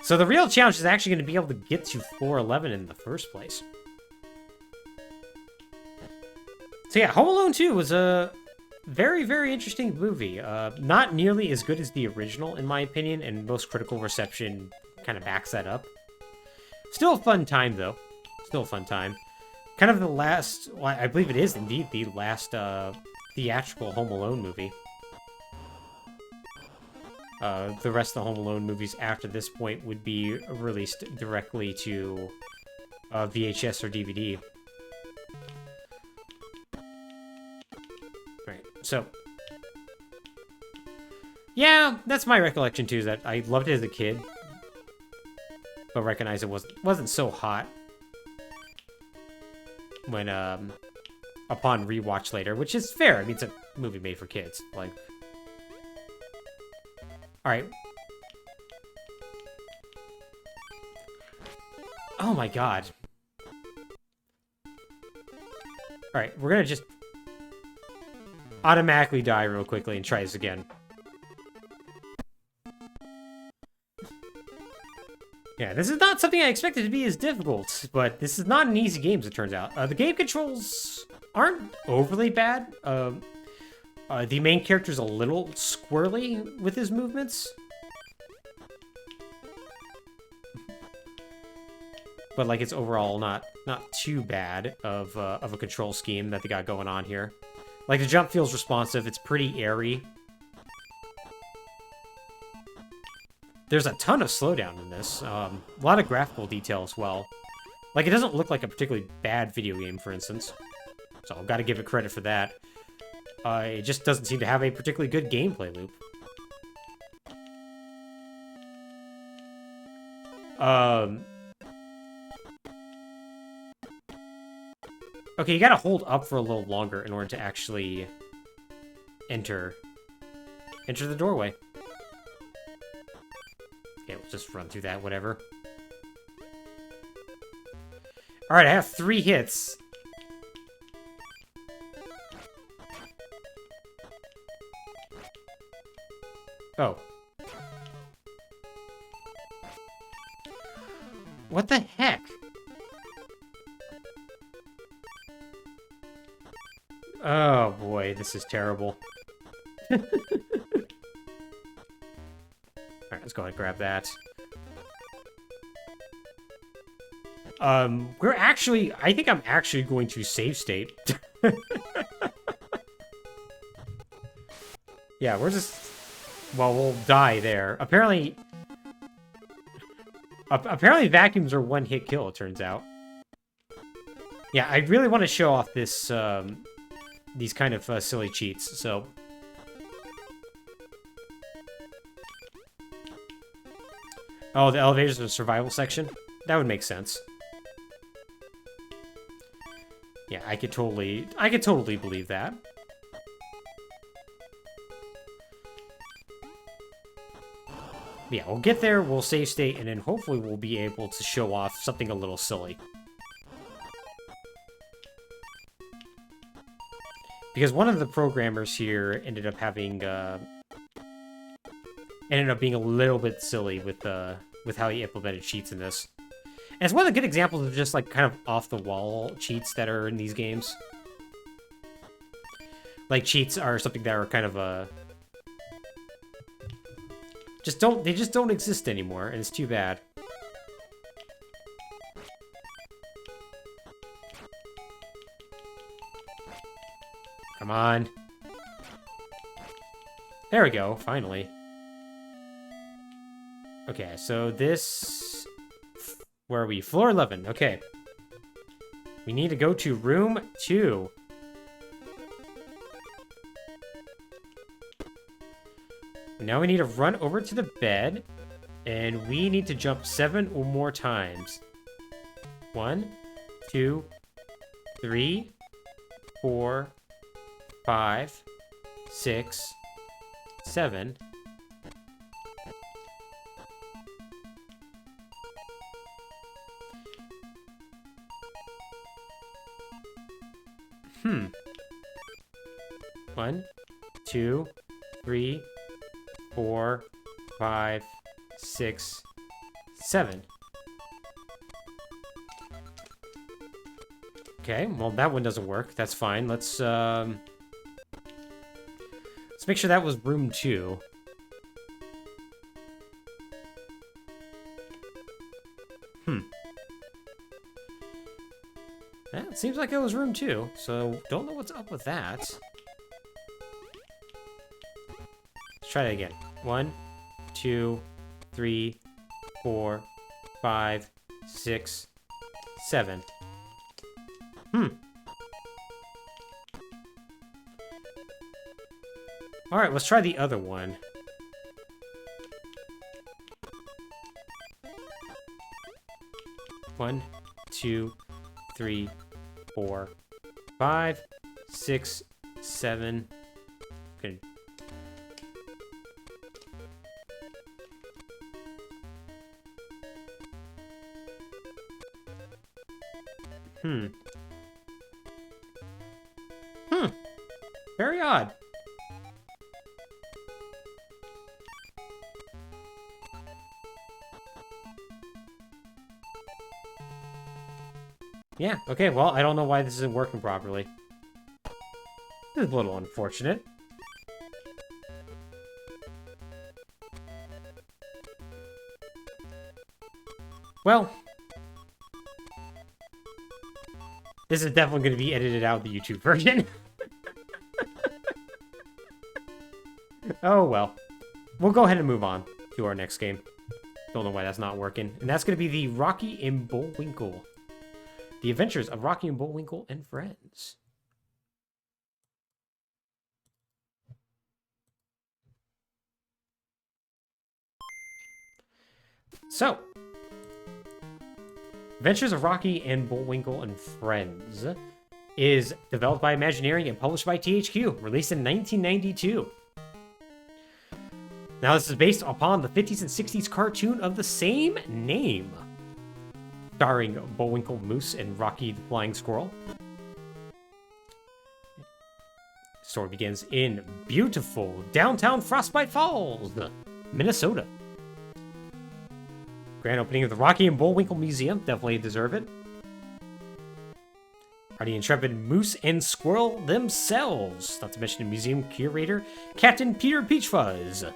So the real challenge is actually going to be able to get to floor 11 in the first place. So yeah, Home Alone 2 was a very, very interesting movie. Not nearly as good as the original, in my opinion, and most critical reception kind of backs that up. Still a fun time, though. Still a fun time. Kind of the last, well, I believe it is indeed the last theatrical Home Alone movie. The rest of the Home Alone movies after this point would be released directly to VHS or DVD. Right, so... yeah, that's my recollection too, is that I loved it as a kid. But recognized it wasn't so hot when, upon rewatch later, which is fair. I mean, it's a movie made for kids. Like... Alright. Oh my god. Alright, we're gonna just automatically die real quickly and try this again. Yeah, this is not something I expected to be as difficult, but this is not an easy game, as it turns out. The game controls aren't overly bad. The main character's a little squirrely with his movements. But, like, it's overall not too bad of a control scheme that they got going on here. Like, the jump feels responsive. It's pretty airy. There's a ton of slowdown in this. A lot of graphical detail as well. Like, it doesn't look like a particularly bad video game, for instance. So I've got to give it credit for that. It just doesn't seem to have a particularly good gameplay loop. Okay, you gotta hold up for a little longer in order to actually enter the doorway. Okay, we'll just run through that, whatever. Alright, I have 3 hits. Oh. What the heck? Oh boy, this is terrible. Alright, let's go ahead and grab that. I think I'm actually going to save state. Yeah, we're just... Well, we'll die there. Apparently vacuums are one-hit kill, it turns out. Yeah, I really want to show off this, these kind of silly cheats, so... Oh, the elevators are the survival section? That would make sense. Yeah, I could totally believe that. Yeah, we'll get there, we'll save state, and then hopefully we'll be able to show off something a little silly. Because one of the programmers here ended up having, ended up being a little bit silly with how he implemented cheats in this. And it's one of the good examples of just, like, kind of off-the-wall cheats that are in these games. Like, cheats are something that are kind of, they just don't exist anymore, and it's too bad. Come on. There we go, finally. Okay, so this... Where are we? Floor 11, okay. We need to go to room 2. Now we need to run over to the bed, and we need to jump 7 or more times. 1, 2, 3, 4, 5, 6, 7. Hmm. 1, 2, 3, 4, 5, 6, 7. Okay, well that one doesn't work. That's fine. Let's make sure that was room 2. Yeah, it seems like it was room 2, so don't know what's up with that. Let's try that again. 1, 2, 3, 4, 5, 6, 7. Alright, let's try the other one. One, 2, 3, 4, 5, 6, 7. Good. Very odd. Yeah, okay, well, I don't know why this isn't working properly. This is a little unfortunate. Well, this is definitely going to be edited out of the YouTube version. Oh, well. We'll go ahead and move on to our next game. Don't know why that's not working. And that's going to be the Rocky and Bullwinkle. The Adventures of Rocky and Bullwinkle and Friends. So, Adventures of Rocky and Bullwinkle and Friends is developed by Imagineering and published by THQ, released in 1992. Now, this is based upon the 50s and 60s cartoon of the same name, starring Bullwinkle Moose and Rocky the Flying Squirrel. The story begins in beautiful downtown Frostbite Falls, Minnesota. Grand opening of the Rocky and Bullwinkle Museum, definitely deserve it. Are the intrepid Moose and Squirrel themselves, not to mention the museum curator, Captain Peter Peachfuzz.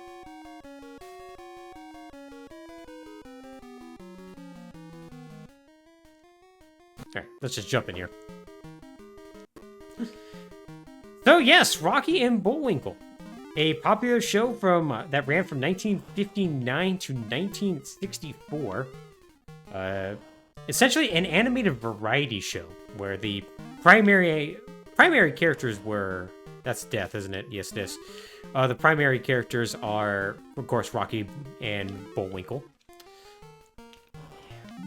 Alright, let's just jump in here. So yes, Rocky and Bullwinkle. A popular show from that ran from 1959 to 1964. Essentially an animated variety show where the primary characters were... That's Death, isn't it? Yes, it is. The primary characters are, of course, Rocky and Bullwinkle.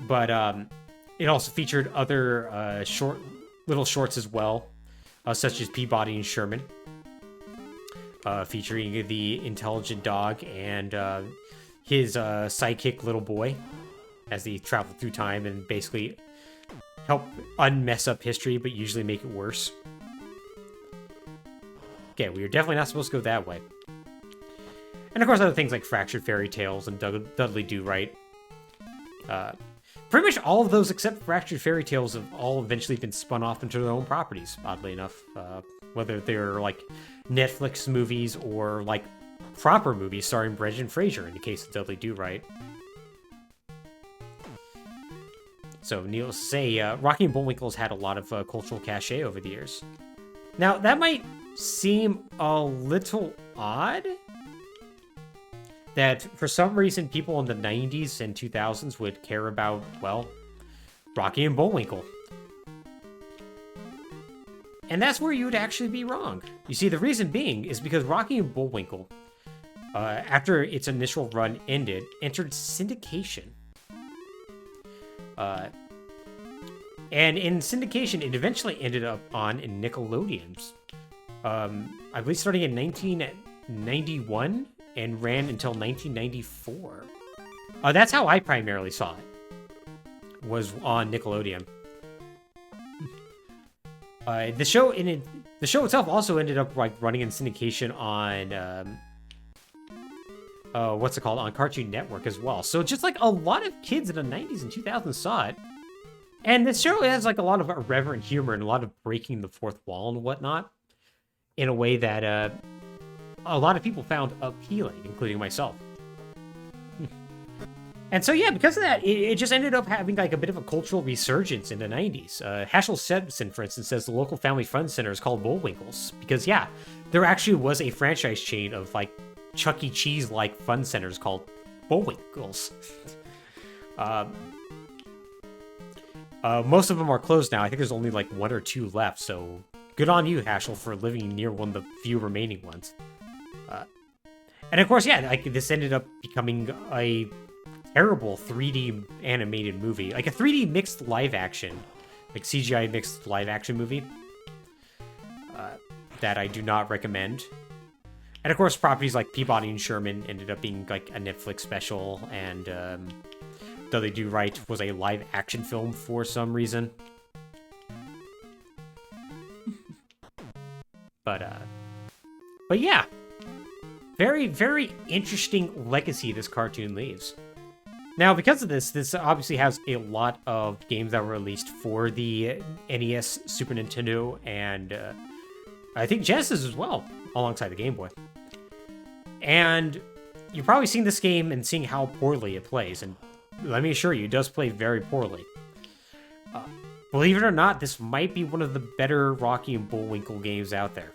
But it also featured other little shorts as well, such as Peabody and Sherman, featuring the intelligent dog and his sidekick little boy, as they travel through time and basically help unmess up history, but usually make it worse. Okay, we are definitely not supposed to go that way. And of course, other things like Fractured Fairy Tales and Dudley Do-Right. Pretty much all of those except Fractured Fairy Tales have all eventually been spun off into their own properties, oddly enough. Whether they're like Netflix movies or like proper movies starring Brendan Fraser in the case of Dudley Do-Right. So, needless to say, Rocky and Bullwinkle's had a lot of cultural cachet over the years. Now, that might seem a little odd that for some reason people in the 90s and 2000s would care about, well, Rocky and Bullwinkle. And that's where you would actually be wrong. You see, the reason being is because Rocky and Bullwinkle, after its initial run ended, entered syndication. And in syndication, it eventually ended up on Nickelodeon's. I believe starting in 1991 and ran until 1994. That's how I primarily saw it. Was on Nickelodeon. The show itself also ended up like running in syndication on what's it called, on Cartoon Network as well. So just like a lot of kids in the 90s and 2000s saw it. And this show has like a lot of irreverent humor and a lot of breaking the fourth wall and whatnot in a way that a lot of people found appealing, including myself. And so, yeah, because of that, it just ended up having like a bit of a cultural resurgence in the 90s. Hashel Simpson, for instance, says the local family fun center is called Bullwinkle's because, yeah, there actually was a franchise chain of like Chuck E. Cheese-like fun centers called Bullwinkle's. Most of them are closed now. I think there's only like one or two left, so good on you, Hashel, for living near one of the few remaining ones. And of course, yeah, like this ended up becoming a terrible 3D animated movie, like a 3D mixed live action, like CGI mixed live action movie that I do not recommend. And of course, properties like Peabody and Sherman ended up being like a Netflix special, and Dudley Do-Right was a live action film for some reason. But yeah, very, very interesting legacy this cartoon leaves. Now, because of this obviously has a lot of games that were released for the NES, Super Nintendo, and I think Genesis as well, alongside the Game Boy. And you've probably seen this game and seeing how poorly it plays, and let me assure you, it does play very poorly. Believe it or not, this might be one of the better Rocky and Bullwinkle games out there.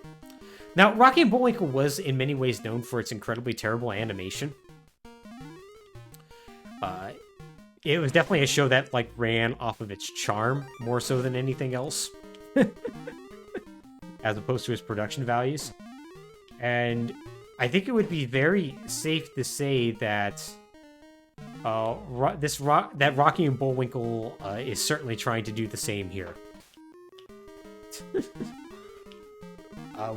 Now, Rocky and Bullwinkle was in many ways known for its incredibly terrible animation. It was definitely a show that like ran off of its charm more so than anything else, as opposed to its production values. And I think it would be very safe to say that that Rocky and Bullwinkle is certainly trying to do the same here.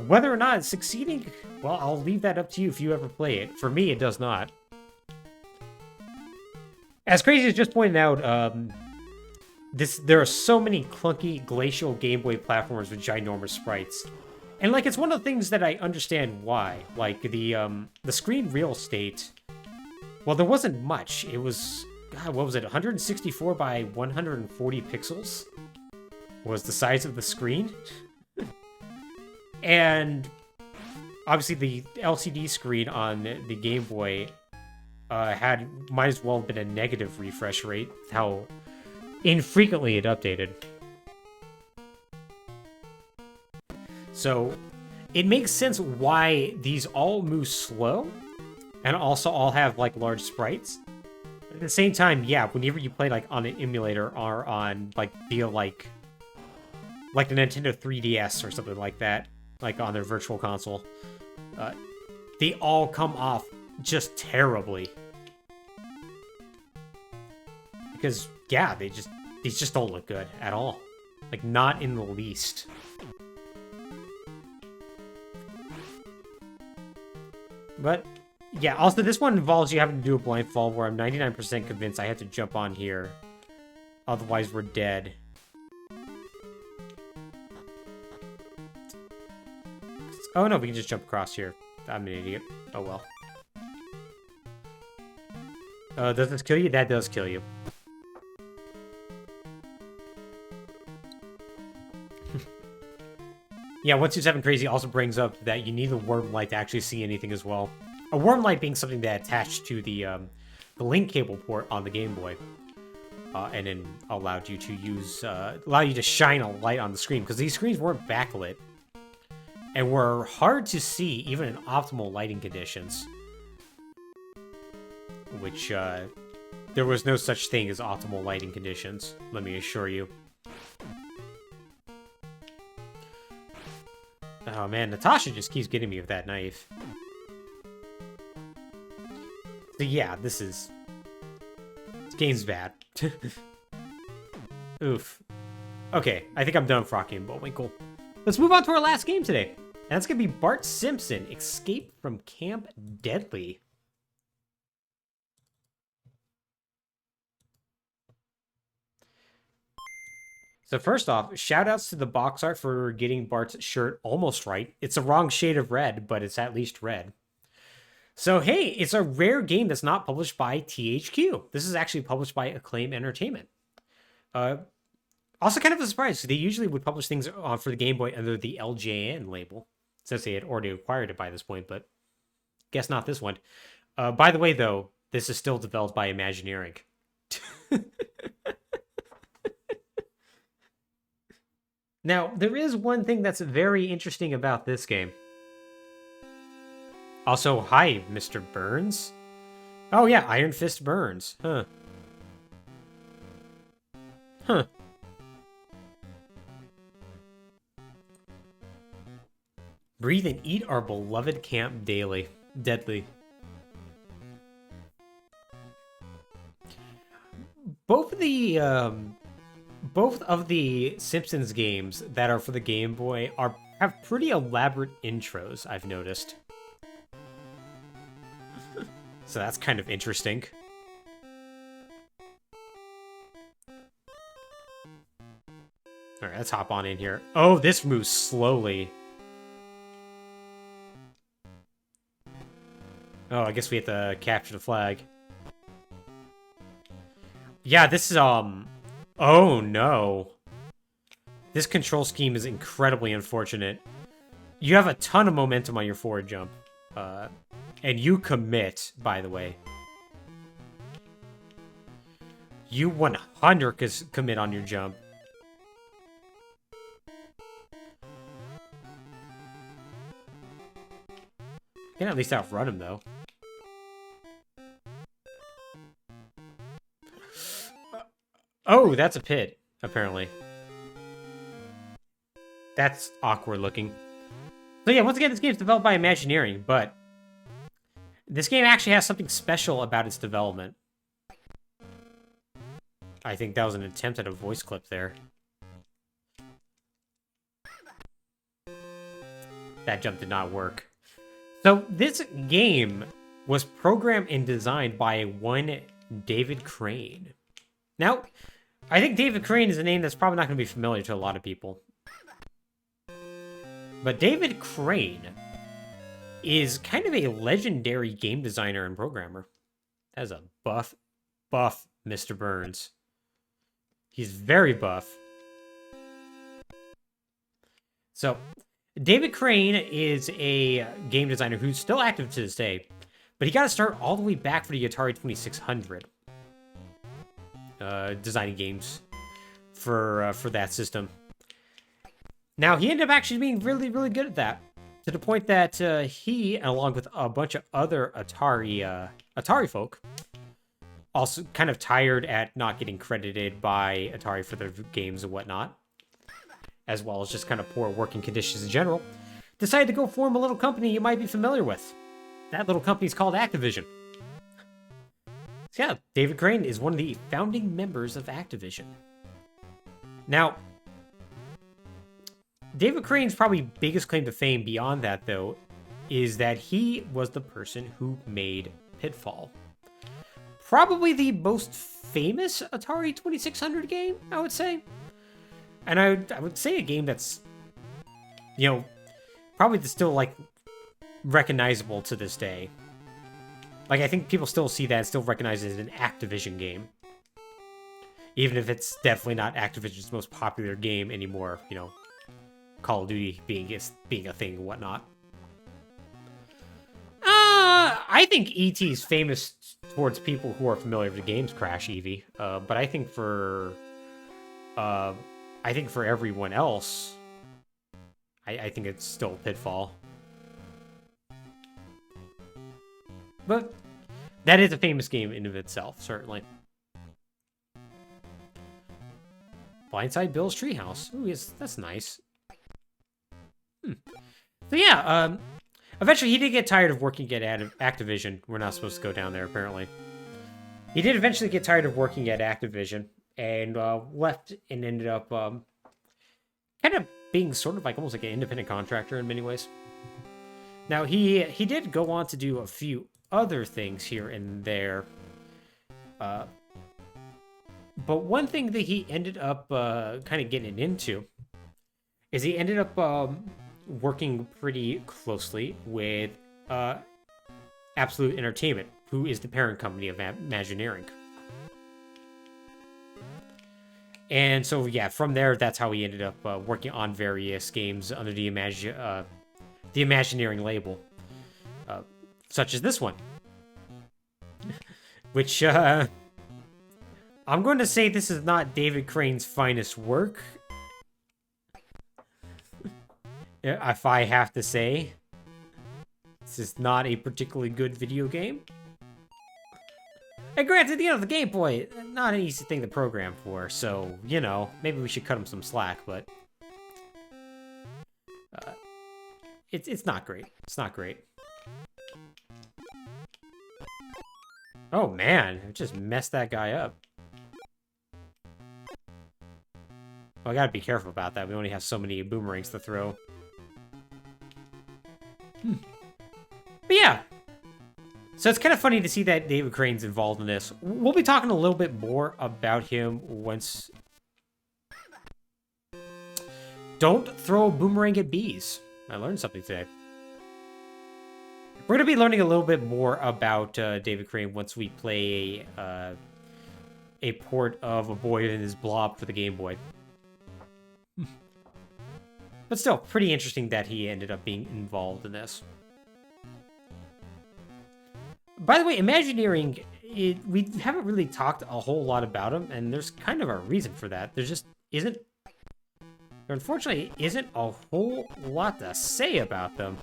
Whether or not it's succeeding, well, I'll leave that up to you if you ever play it. For me, it does not. As Crazy as just pointed out, there are so many clunky glacial Game Boy platformers with ginormous sprites. And, like, it's one of the things that I understand why. Like, the screen real estate, well, there wasn't much. It was, God, what was it, 164 by 140 pixels? Was the size of the screen? And obviously the LCD screen on the Game Boy might as well have been a negative refresh rate, how infrequently it updated. So it makes sense why these all move slow and also all have like large sprites. At the same time, yeah, whenever you play like on an emulator or on like the like the Nintendo 3DS or something like that, like on their virtual console, they all come off just terribly. Because, yeah, these just don't look good at all. Like, not in the least. But, yeah, also this one involves you having to do a blindfold where I'm 99% convinced I have to jump on here. Otherwise, we're dead. Oh, no, we can just jump across here. I'm an idiot. Oh, well. Does this kill you? That does kill you. Yeah, 127 Crazy also brings up that you need a worm light to actually see anything as well. A worm light being something that attached to the link cable port on the Game Boy. And then allowed you to allow you to shine a light on the screen, because these screens weren't backlit. And were hard to see, even in optimal lighting conditions. Which, there was no such thing as optimal lighting conditions, let me assure you. Oh man, Natasha just keeps getting me with that knife. So yeah, this game's bad. Oof. Okay, I think I'm done with Rocky and Bullwinkle. Let's move on to our last game today. And that's going to be Bart Simpson, Escape from Camp Deadly. So first off, shoutouts to the box art for getting Bart's shirt almost right. It's the wrong shade of red, but it's at least red. So hey, it's a rare game that's not published by THQ. This is actually published by Acclaim Entertainment. Also kind of a surprise. They usually would publish things for the Game Boy under the LJN label, since they had already acquired it by this point, but guess not this one. By the way, though, this is still developed by Imagineering. Now, there is one thing that's very interesting about this game. Also, hi, Mr. Burns. Oh yeah, Iron Fist Burns. Huh. Huh. Breathe and eat our beloved camp daily. Deadly. Both of the Simpsons games that are for the Game Boy have pretty elaborate intros, I've noticed. So that's kind of interesting. Alright, let's hop on in here. Oh, this moves slowly. Oh, I guess we have to capture the flag. Yeah, this is, oh no. This control scheme is incredibly unfortunate. You have a ton of momentum on your forward jump. And you commit, by the way. You 100% commit on your jump. You can at least outrun him, though. Oh, that's a pit, apparently. That's awkward looking. So yeah, once again, this game is developed by Imagineering, but this game actually has something special about its development. I think that was an attempt at a voice clip there. That jump did not work. So this game was programmed and designed by one David Crane. Now, I think David Crane is a name that's probably not going to be familiar to a lot of people. But David Crane is kind of a legendary game designer and programmer. That's a buff Mr. Burns. He's very buff. So, David Crane is a game designer who's still active to this day, but he got to start all the way back for the Atari 2600, designing games for that system. Now, he ended up actually being really, really good at that, to the point that he, along with a bunch of other Atari folk, also kind of tired at not getting credited by Atari for their games and whatnot, as well as just kind of poor working conditions in general, decided to go form a little company you might be familiar with. That little company is called Activision. So yeah, David Crane is one of the founding members of Activision. Now, David Crane's probably biggest claim to fame beyond that, though, is that he was the person who made Pitfall. Probably the most famous Atari 2600 game, I would say. And I would say a game that's, you know, probably still, like, recognizable to this day. Like, I think people still see that and still recognize it as an Activision game. Even if it's definitely not Activision's most popular game anymore, you know, Call of Duty being a thing and whatnot. I think E.T. is famous towards people who are familiar with the games Crash, Eevee. But I think for everyone else, I think it's still Pitfall. But that is a famous game in of itself, certainly. Blindside Bill's Treehouse. Ooh, that's nice. So yeah, eventually he did get tired of working at Activision. We're not supposed to go down there, apparently. He did eventually get tired of working at Activision and left and ended up kind of being sort of like almost like an independent contractor in many ways. Now, he did go on to do a few other things here and there. But one thing that he ended up kind of getting into is he ended up working pretty closely with Absolute Entertainment, who is the parent company of Imagineering. And so, yeah, from there, that's how he ended up working on various games under the Imagineering label, such as this one, which I'm going to say this is not David Crane's finest work. If I have to say, this is not a particularly good video game. And granted, you know, the Game Boy, not an easy thing to program for, so, you know, maybe we should cut him some slack, but it's not great. It's not great. Oh man, I just messed that guy up. Well, I gotta be careful about that. We only have so many boomerangs to throw. But yeah. So it's kind of funny to see that David Crane's involved in this. We'll be talking a little bit more about him once... Don't throw a boomerang at bees. I learned something today. We're going to be learning a little bit more about David Crane once we play a port of A Boy and His Blob for the Game Boy. But still, pretty interesting that he ended up being involved in this. By the way, Imagineering, we haven't really talked a whole lot about him, and there's kind of a reason for that. There just isn't... There unfortunately isn't a whole lot to say about them.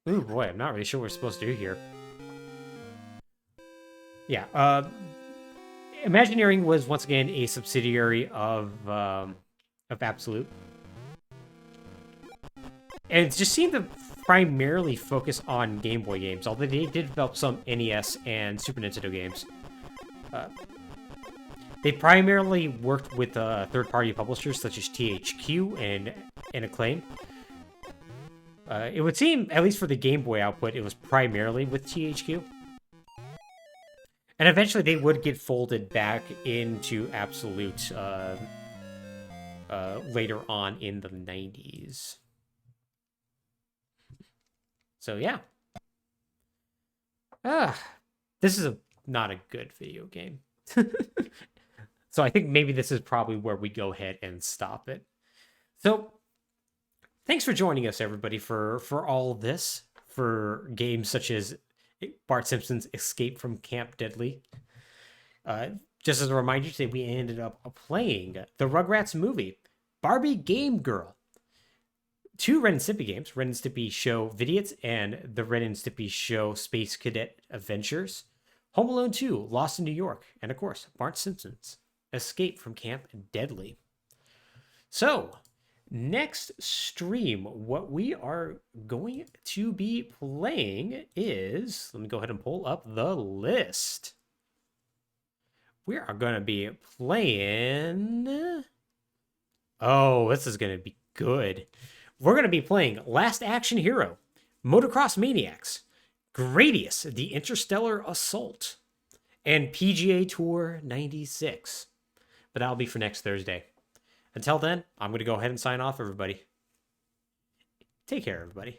Ooh, boy, I'm not really sure what we're supposed to do here. Yeah, Imagineering was, once again, a subsidiary of Absolute. And it just seemed to primarily focus on Game Boy games, although they did develop some NES and Super Nintendo games. They primarily worked with third-party publishers such as THQ and Acclaim. It would seem, at least for the Game Boy output, it was primarily with THQ. And eventually they would get folded back into Absolute later on in the 90s. So yeah. This is not a good video game. So I think maybe this is probably where we go ahead and stop it. So thanks for joining us, everybody, for all this, for games such as Bart Simpson's Escape from Camp Deadly. Just as a reminder, today we ended up playing the Rugrats movie, Barbie Game Girl, 2 Ren and Stimpy games, Ren and Stimpy Show Veediots and the Ren and Stimpy Show Space Cadet Adventures, Home Alone 2, Lost in New York, and of course, Bart Simpson's Escape from Camp Deadly. So, next stream, what we are going to be playing is, let me go ahead and pull up the list. We are going to be playing, oh, this is going to be good. We're going to be playing Last Action Hero, Motocross Maniacs, Gradius, The Interstellar Assault, and PGA Tour 96. But that'll be for next Thursday. Until then, I'm going to go ahead and sign off, everybody. Take care, everybody.